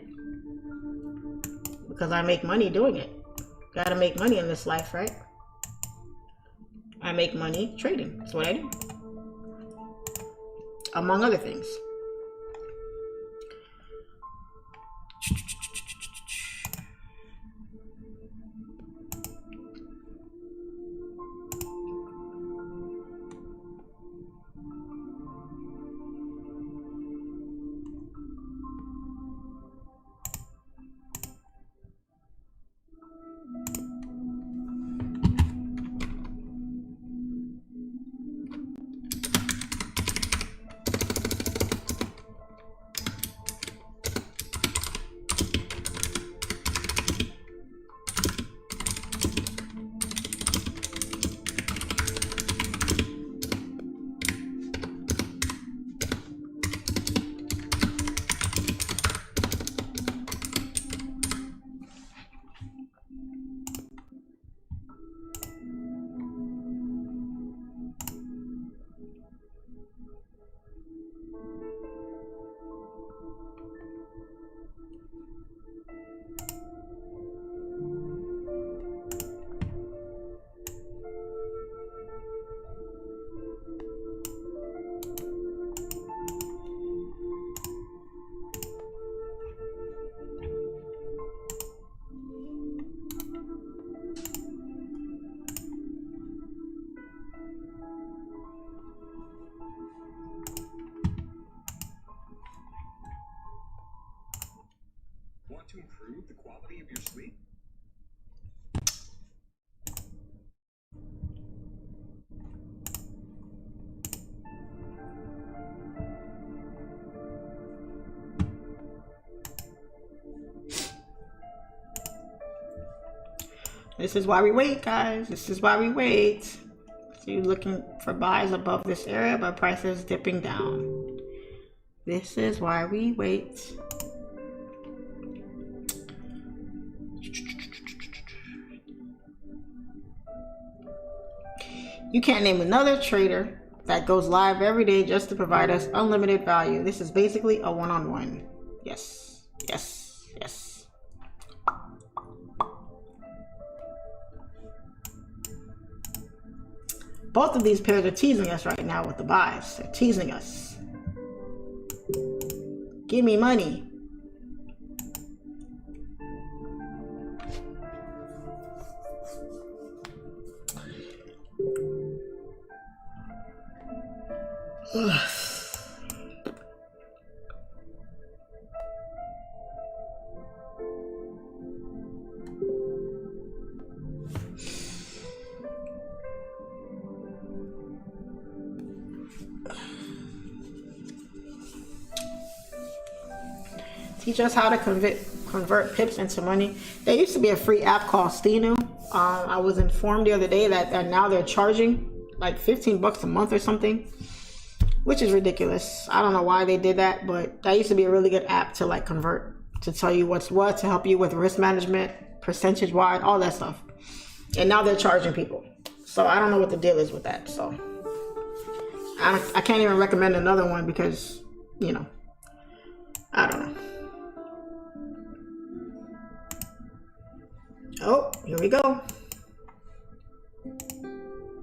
Because I make money doing it. Gotta make money in this life, right? I make money trading. That's what I do. Among other things. Want to improve the quality of your sleep? This is why we wait, guys. This is why we wait. So you're looking for buys above this area, but prices dipping down. This is why we wait. You can't name another trader that goes live every day just to provide us unlimited value. This is basically a one-on-one. Yes, yes, yes. Both of these pairs are teasing us right now with the buys. They're teasing us. Give me money. Teach us how to convert pips into money. There used to be a free app called Stenu. I was informed the other day that now they're charging like 15 bucks a month or something, which is ridiculous. I don't know why they did that, but that used to be a really good app to like convert, to tell you what's what, to help you with risk management, percentage wide, all that stuff. And now they're charging people. So I don't know what the deal is with that. So I can't even recommend another one because, you know, I don't know. Oh, here we go.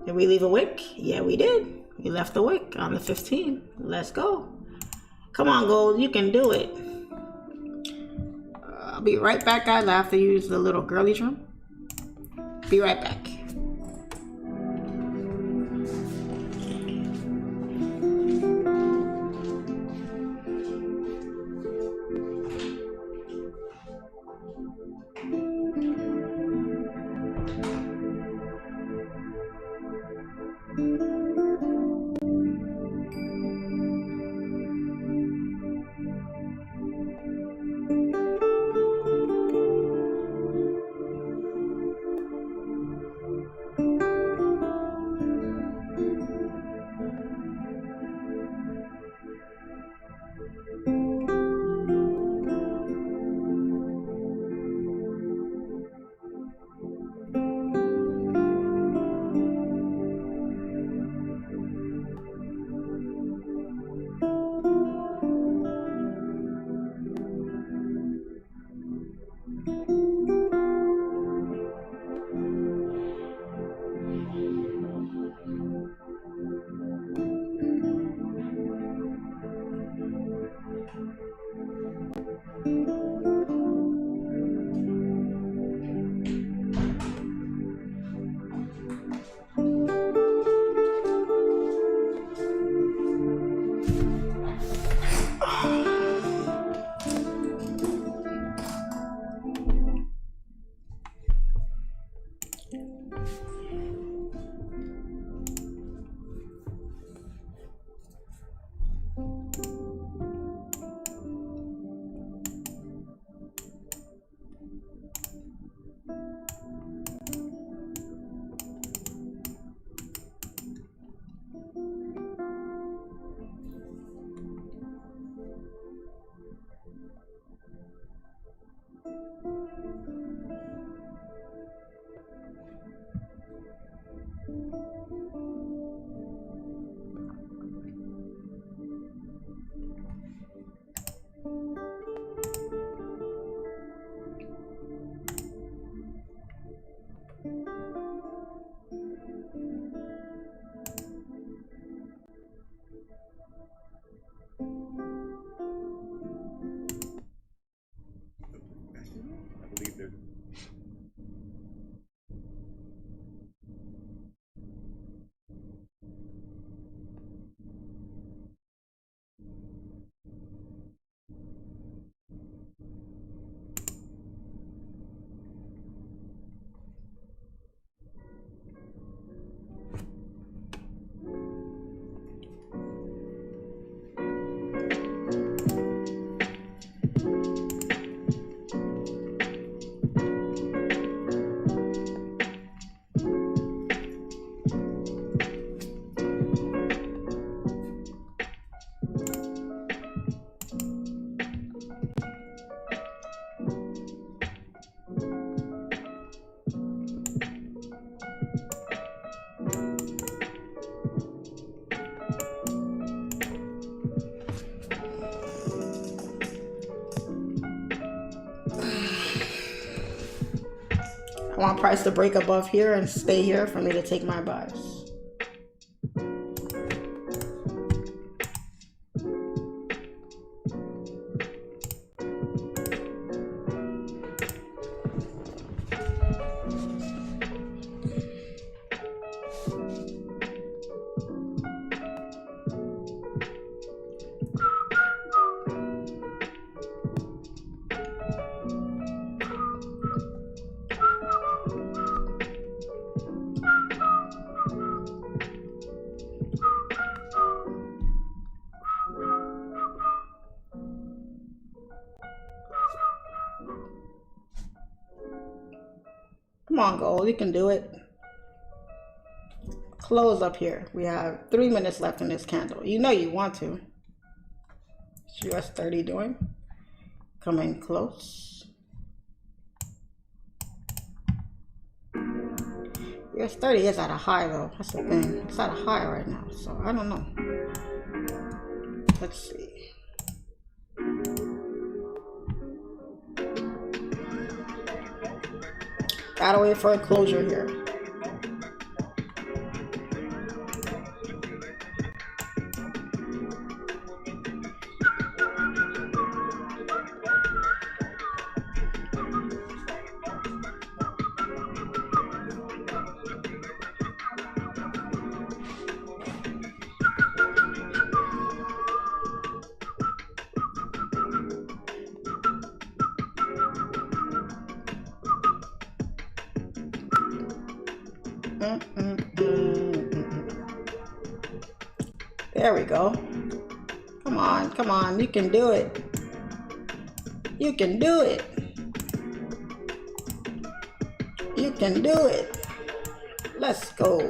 Did we leave a wick? Yeah, we did. We left the wick on the 15. Let's go. Come on, gold. You can do it. I'll be right back, guys. I have to use the little girly drum. Be right back. want price to break above here and stay here for me to take my buys. Come on, gold, you can do it. Close up here. We have 3 minutes left in this candle. You know you want to. What's US30 doing? Coming close. US30 is at a high though. That's the thing. It's at a high right now. So I don't know. Let's see. Gotta wait for a closure here. There we go. Come on, come on. You can do it. You can do it. You can do it. Let's go.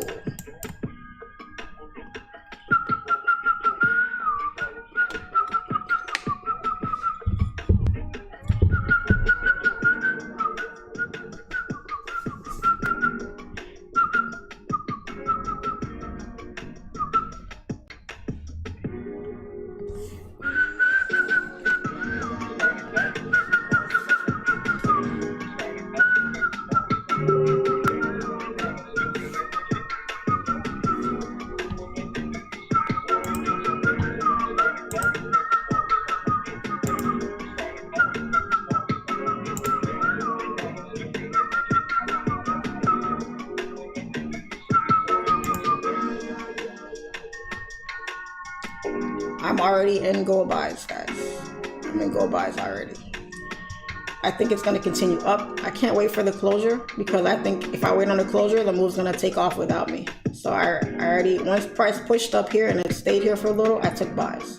I'm already in go buys, guys. I'm in go buys already. I think it's going to continue up. I can't wait for the closure because I think if I wait on the closure, the move's going to take off without me. So I already, once price pushed up here and it stayed here for a little, I took buys.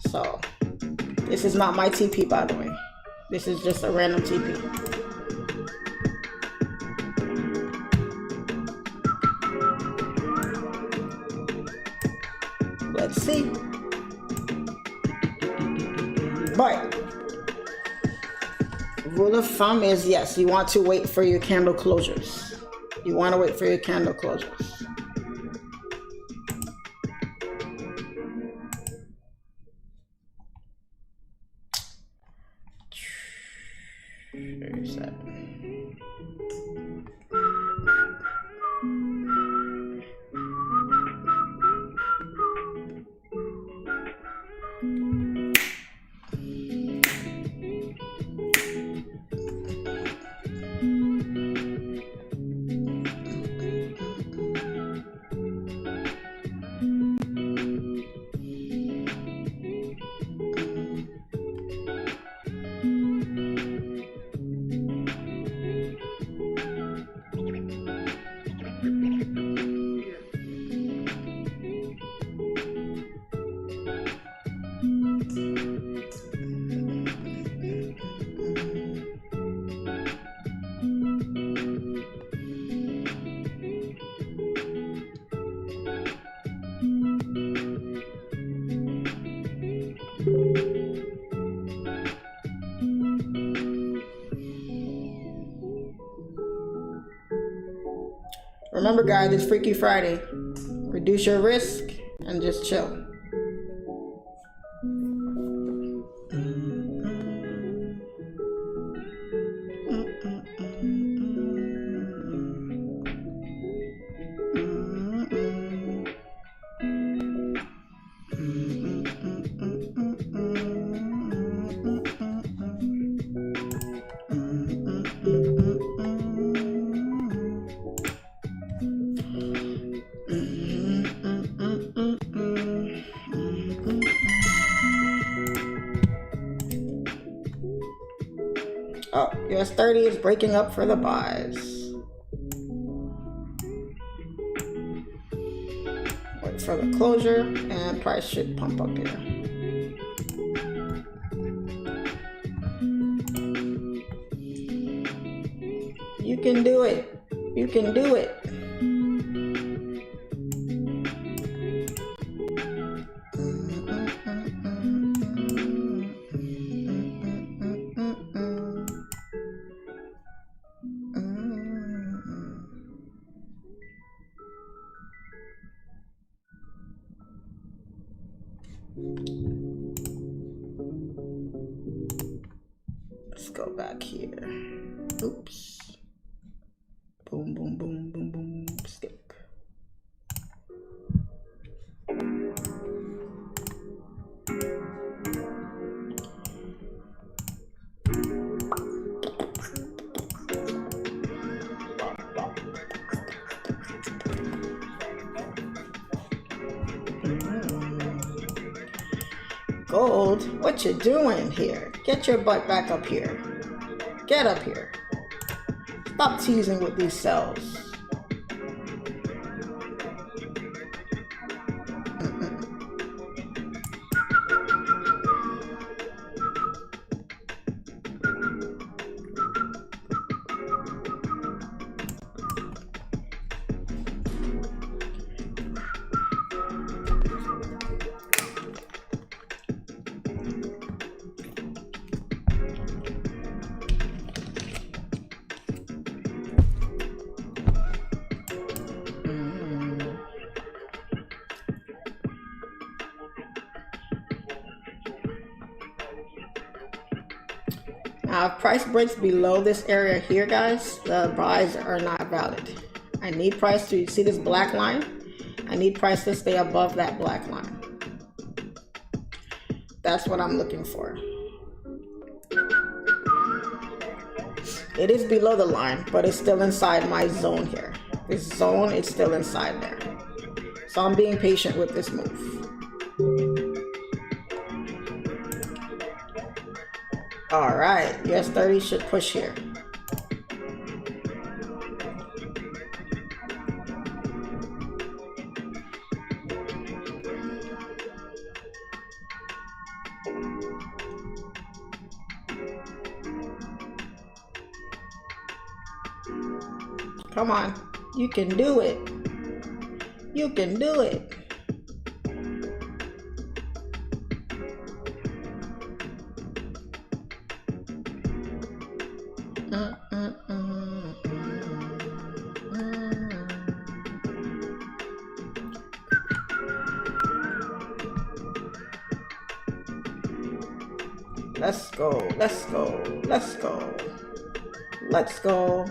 So this is not my TP, by the way. This is just a random TP. Let's see. But rule of thumb is yes, you want to wait for your candle closures. You want to wait for your candle closures. Remember, guys, it's Freaky Friday. Reduce your risk and just chill. Oh, US30 is breaking up for the buys. Wait for the closure, and price should pump up here. You can do it. You can do it. Let's go back here. Oops. Boom, boom, boom, boom, boom. Skip. Gold, what you doing here? Get your butt back up here. Get up here. Stop teasing with these cells. Now, if price breaks below this area here, guys, the buys are not valid. I need price to see this black line. I need price to stay above that black line. That's what I'm looking for. It is below the line, but it's still inside my zone here. This zone is still inside there. So I'm being patient with this move. All right, US30 should push here. Come on, you can do it. You can do it. Let's go, let's go, let's go, let's go.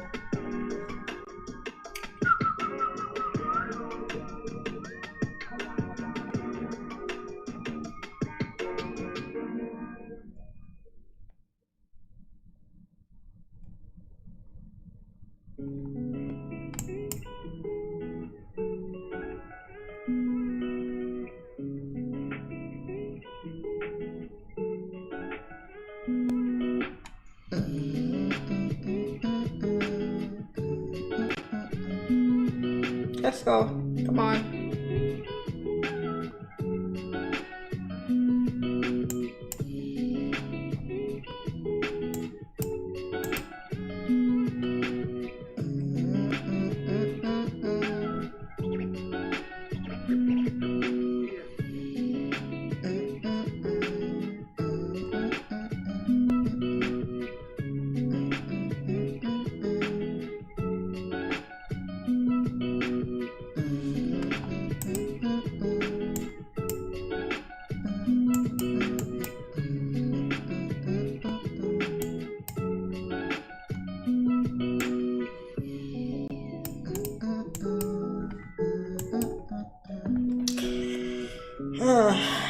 Let's go. Come on.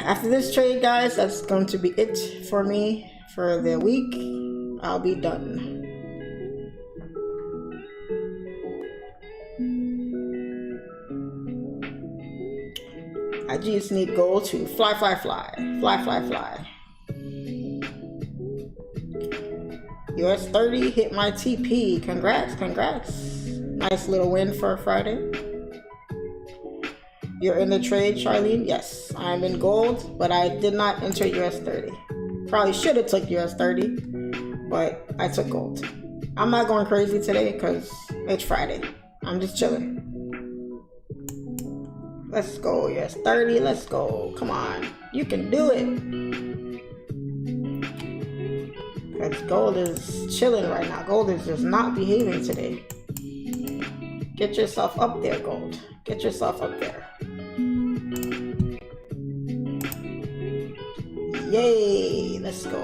After this trade, guys, that's going to be it for me for the week. I'll be done. I just need gold to fly, fly, fly, fly, fly, fly. US30 hit my TP. Congrats, congrats. Nice little win for a Friday. You're in the trade, Charlene? Yes, I'm in gold, but I did not enter US30. Probably should have took US30, but I took gold. I'm not going crazy today because it's Friday. I'm just chilling. Let's go, US30, let's go. Come on, you can do it. Because gold is chilling right now. Gold is just not behaving today. Get yourself up there, gold. Get yourself up there. Yay, let's go.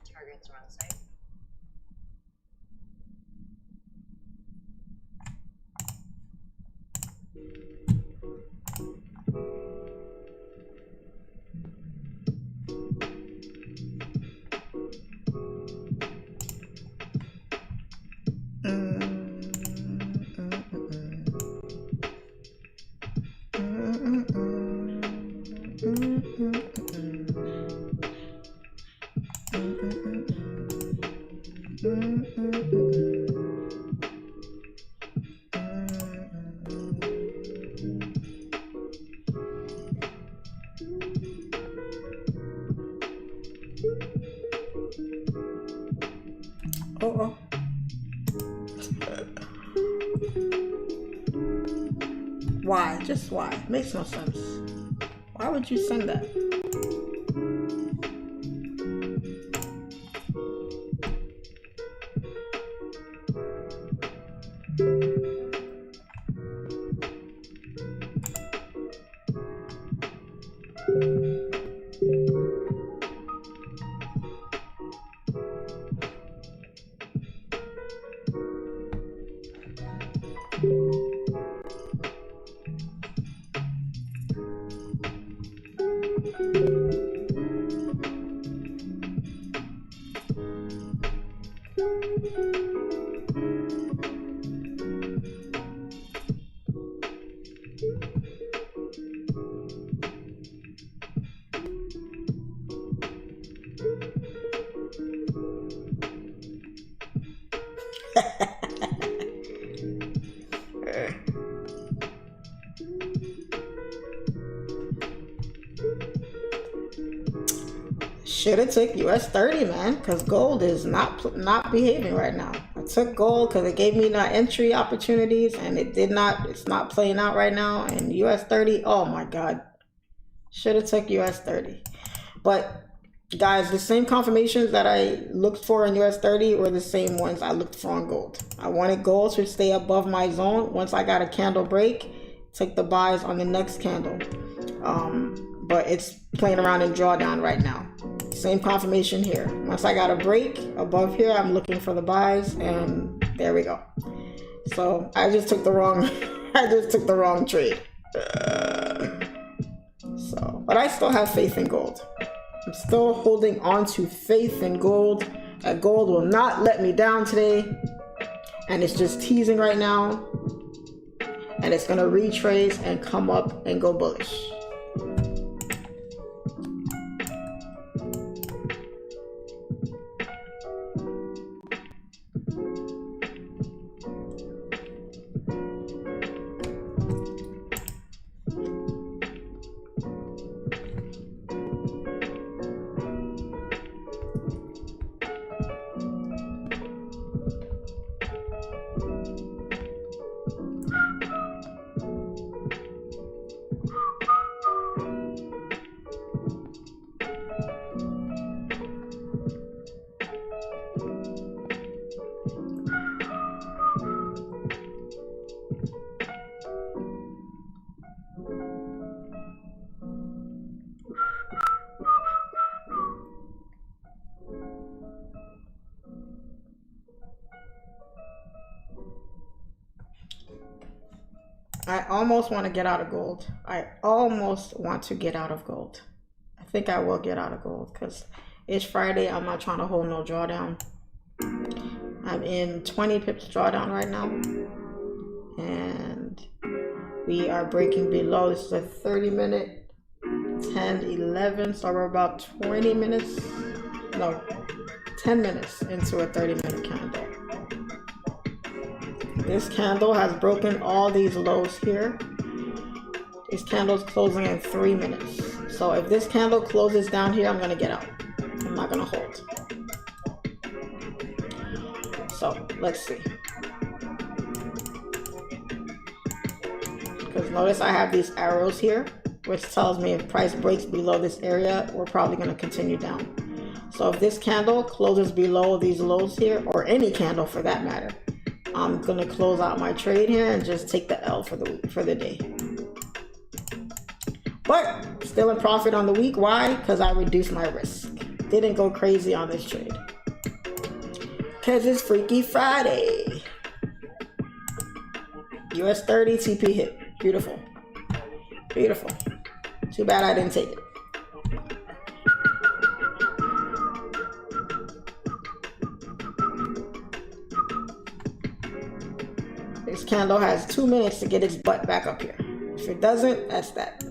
Targets are on site. Oh. Why? Just why? Makes no sense. Why would you send that? Should have took US30, man, because gold is not behaving right now. I took gold because it gave me not entry opportunities, and it's not playing out right now. And US30, oh my god, should have took US30. But guys, the same confirmations that I looked for in US30 were the same ones I looked for on gold. I wanted gold to stay above my zone. Once I got a candle break, took the buys on the next candle. But it's playing around in drawdown right now. Same confirmation here. Once I got a break above here, I'm looking for the buys, and there we go. So I just took the wrong trade. But I still have faith in gold. I'm still holding on to faith in gold. That gold will not let me down today, and it's just teasing right now, and it's gonna retrace and come up and go bullish. I almost want to get out of gold. I almost want to get out of gold. I think I will get out of gold because it's Friday. I'm not trying to hold no drawdown. I'm in 20 pips drawdown right now, and we are breaking below. This is a 30-minute, 10, 11, so we're about 20 minutes, no, 10 minutes into a 30-minute candle. This candle has broken all these lows here. This candle's closing in 3 minutes. So if this candle closes down here, I'm gonna get out. I'm not gonna hold. So let's see. Because notice I have these arrows here, which tells me if price breaks below this area, we're probably gonna continue down. So if this candle closes below these lows here, or any candle for that matter, I'm gonna close out my trade here and just take the L for the day. But still in profit on the week. Why? Because I reduced my risk. Didn't go crazy on this trade. Because it's Freaky Friday. US30 TP hit. Beautiful. Beautiful. Too bad I didn't take it. This candle has 2 minutes to get its butt back up here. If it doesn't, that's that.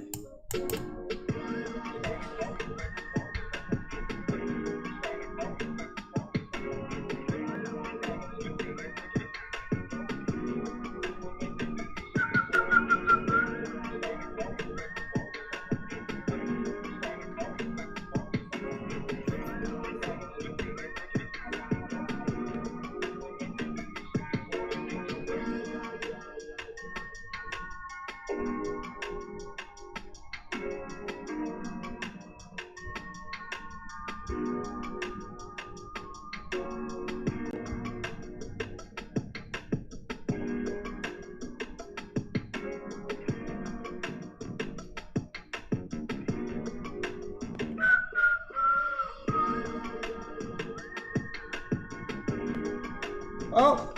Oh,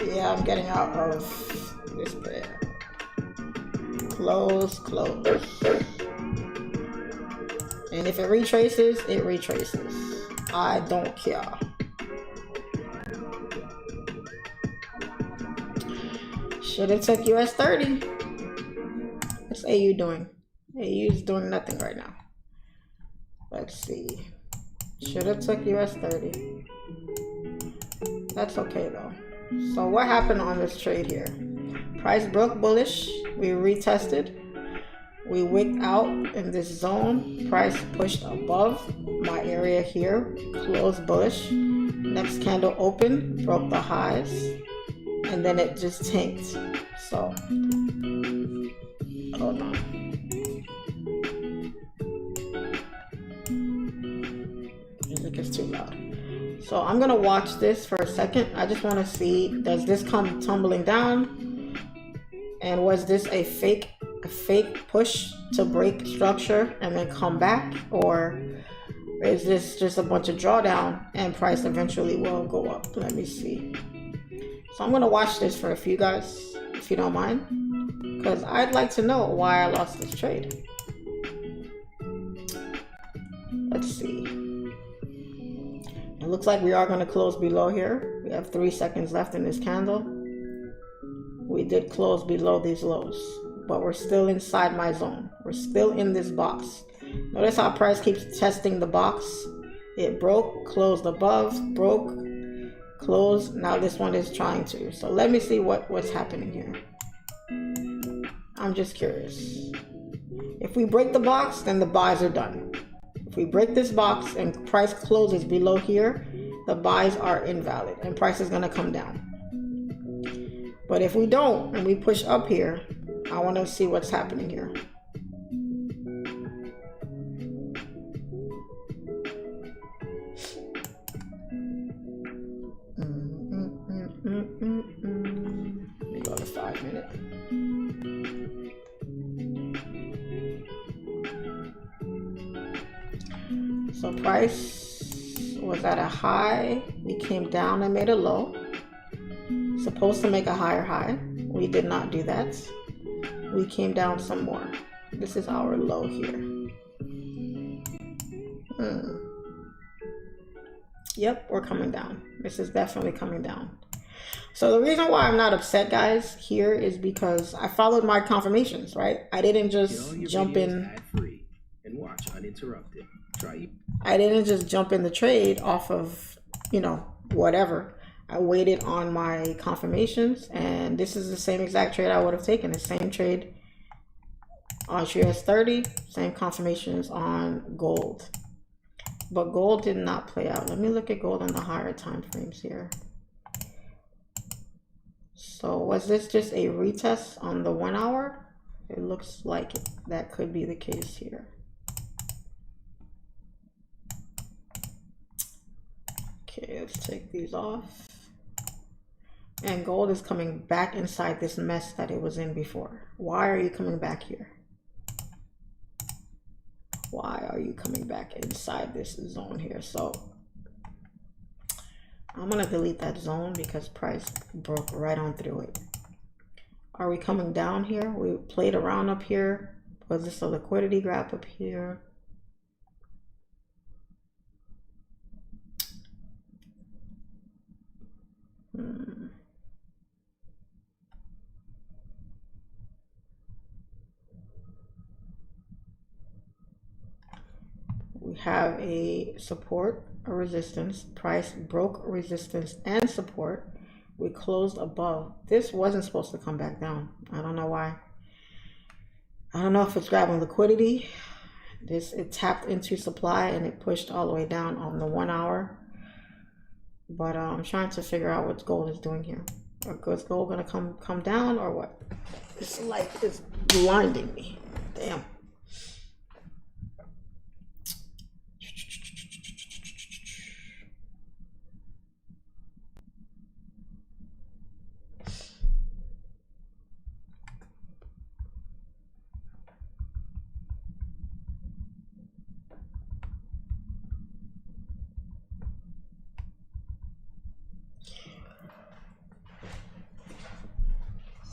yeah, I'm getting out of this pair. Close, close. And if it retraces, it retraces. I don't care. Should have took US30. What's AU doing? AU's doing nothing right now. Let's see. Should have took US30. That's okay though. So what happened on this trade here? Price broke bullish. We retested. We wicked out in this zone. Price pushed above my area here. Closed bullish. Next candle opened. Broke the highs. And then it just tanked. So, hold on. Music is too loud. So I'm gonna watch this for a second. I just want to see, does this come tumbling down? And was this a fake push to break structure and then come back? Or is this just a bunch of drawdown and price eventually will go up? Let me see. So I'm gonna watch this for a few guys, if you don't mind, because I'd like to know why I lost this trade. Let's see. It looks like we are going to close below here. We have 3 seconds left in this candle. We did close below these lows, but we're still inside my zone. We're still in this box. Notice how price keeps testing the box. It broke, closed above, broke, closed. Now this one is trying to. So let me see what's happening here. I'm just curious. If we break the box, then the buys are done. If we break this box and price closes below here, the buys are invalid and price is going to come down. But if we don't and we push up here, I want to see what's happening here. Let me go to 5 minutes. So price was at a high. We came down and made a low. Supposed to make a higher high. We did not do that. We came down some more. This is our low here. Yep, we're coming down. This is definitely coming down. So the reason why I'm not upset, guys, here is because I followed my confirmations, right? I didn't just jump in ad-free and watch uninterrupted. I didn't just jump in the trade off of, you know, whatever. I waited on my confirmations, and this is the same exact trade I would have taken. The same trade on US30, same confirmations on gold. But gold did not play out. Let me look at gold on the higher time frames here. So was this just a retest on the 1 hour? It looks like that could be the case here. Okay, let's take these off. And gold is coming back inside this mess that it was in before. Why are you coming back here? Why are you coming back inside this zone here? So I'm gonna delete that zone because price broke right on through it. Are we coming down here? We played around up here. Was this a liquidity grab up here? We have a support, a resistance. Price broke resistance and support. We closed above. This wasn't supposed to come back down. I don't know why. I don't know if it's grabbing liquidity. It tapped into supply and it pushed all the way down on the 1 hour. But I'm trying to figure out what gold is doing here. Is gold gonna come down or what? This light is blinding me. Damn.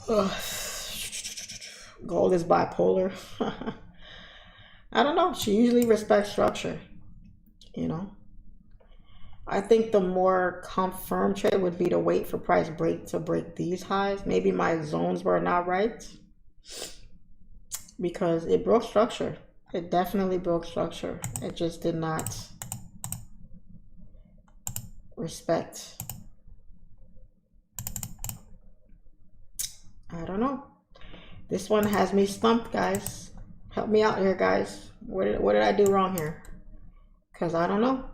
Ugh. Gold is bipolar. I don't know. She usually respects structure, you know. I think the more confirmed trade would be to wait for price break to break these highs. Maybe my zones were not right because it broke structure. It definitely broke structure. It just did not respect. I don't know. This one has me stumped, guys. Help me out here, guys. What did I do wrong here? Because I don't know.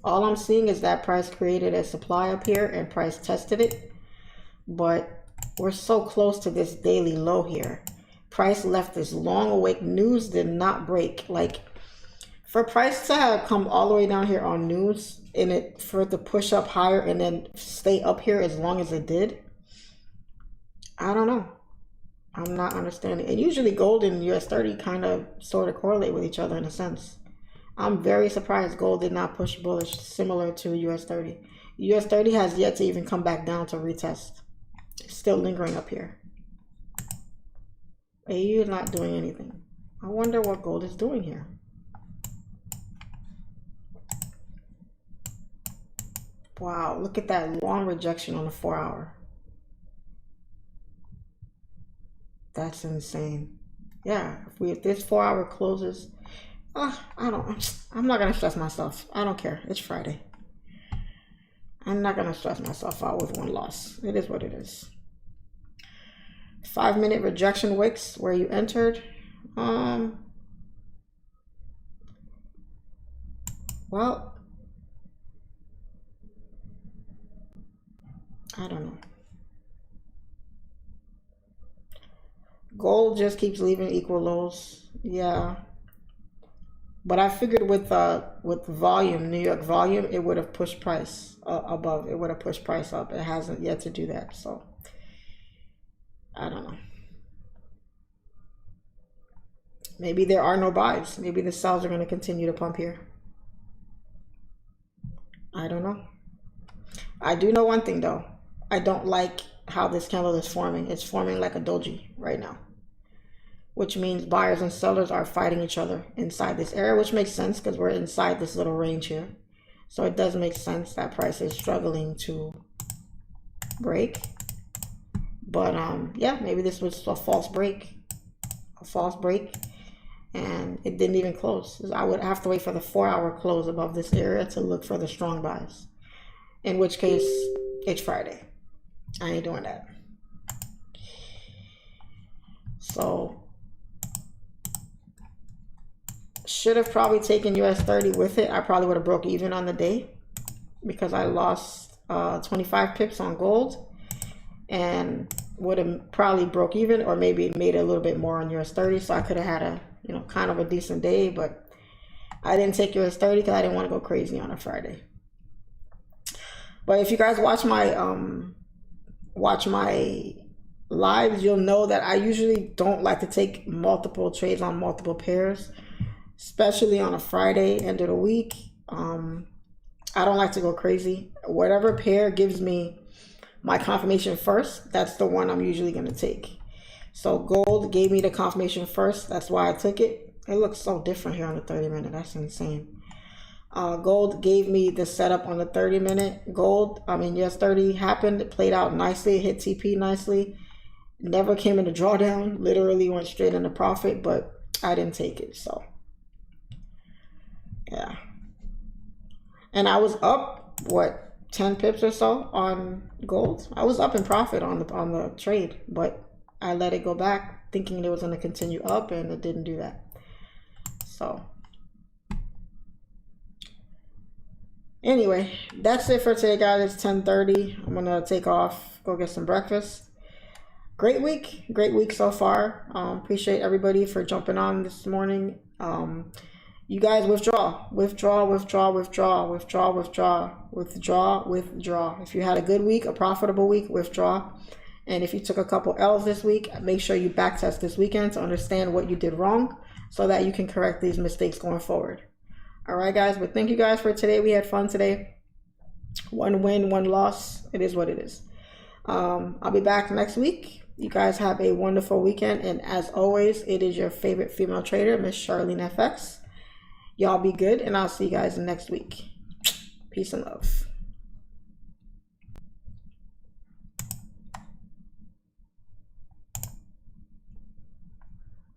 All I'm seeing is that price created a supply up here and price tested it. But we're so close to this daily low here. Price left this long awake. News did not break. Like, for price to have come all the way down here on news and for it to push up higher and then stay up here as long as it did, I don't know. I'm not understanding. And usually gold and US30 kind of sort of correlate with each other in a sense. I'm very surprised gold did not push bullish similar to US30. US30 has yet to even come back down to retest. It's still lingering up here. AU is not doing anything. I wonder what gold is doing here. Wow, look at that long rejection on the 4 hour. That's insane. Yeah, if this 4 hour closes, I'm not gonna stress myself. I don't care. It's Friday. I'm not gonna stress myself out with one loss. It is what it is. 5 minute rejection wicks where you entered. Well, I don't know. Gold just keeps leaving equal lows. Yeah. But I figured with volume, New York volume, it would have pushed price above. It would have pushed price up. It hasn't yet to do that. So I don't know. Maybe there are no buys. Maybe the sells are going to continue to pump here. I don't know. I do know one thing though. I don't like how this candle is forming. It's forming like a doji right now. which means buyers and sellers are fighting each other inside this area, which makes sense because we're inside this little range here. So it does make sense that price is struggling to break. But yeah, maybe this was a false break, and it didn't even close. I would have to wait for the 4-hour close above this area to look for the strong buys, in which case it's Friday. I ain't doing that. So should have probably taken US30 with it. I probably would have broke even on the day because I lost 25 pips on gold, and would have probably broke even, or maybe made a little bit more on US30. So I could have had a, you know, kind of a decent day, but I didn't take US30 because I didn't want to go crazy on a Friday. But if you guys watch my lives, you'll know that I usually don't like to take multiple trades on multiple pairs, especially on a Friday end of the week. I don't like to go crazy. Whatever pair gives me my confirmation first, that's the one I'm usually going to take. So gold gave me the confirmation first. That's why I took it. It looks so different here on the 30-minute. That's insane. Gold gave me the setup on the 30-minute. US30 happened. It played out nicely. It hit TP nicely. Never came into drawdown. Literally went straight into profit, but I didn't take it. So yeah. And I was up, what, 10 pips or so on gold. I was up in profit on the trade, but I let it go back thinking it was going to continue up, and it didn't do that. So anyway, that's it for today, guys. It's 10:30. I'm going to take off, go get some breakfast. Great week so far. Appreciate everybody for jumping on this morning. You guys withdraw. If you had a good week, a profitable week, withdraw. And if you took a couple L's this week, make sure you backtest this weekend to understand what you did wrong so that you can correct these mistakes going forward. All right, guys. But thank you guys for today. We had fun today. 1 win, 1 loss. It is what it is. I'll be back next week. You guys have a wonderful weekend. And as always, it is your favorite female trader, Miss Charlene FX. Y'all be good, and I'll see you guys next week. Peace and love.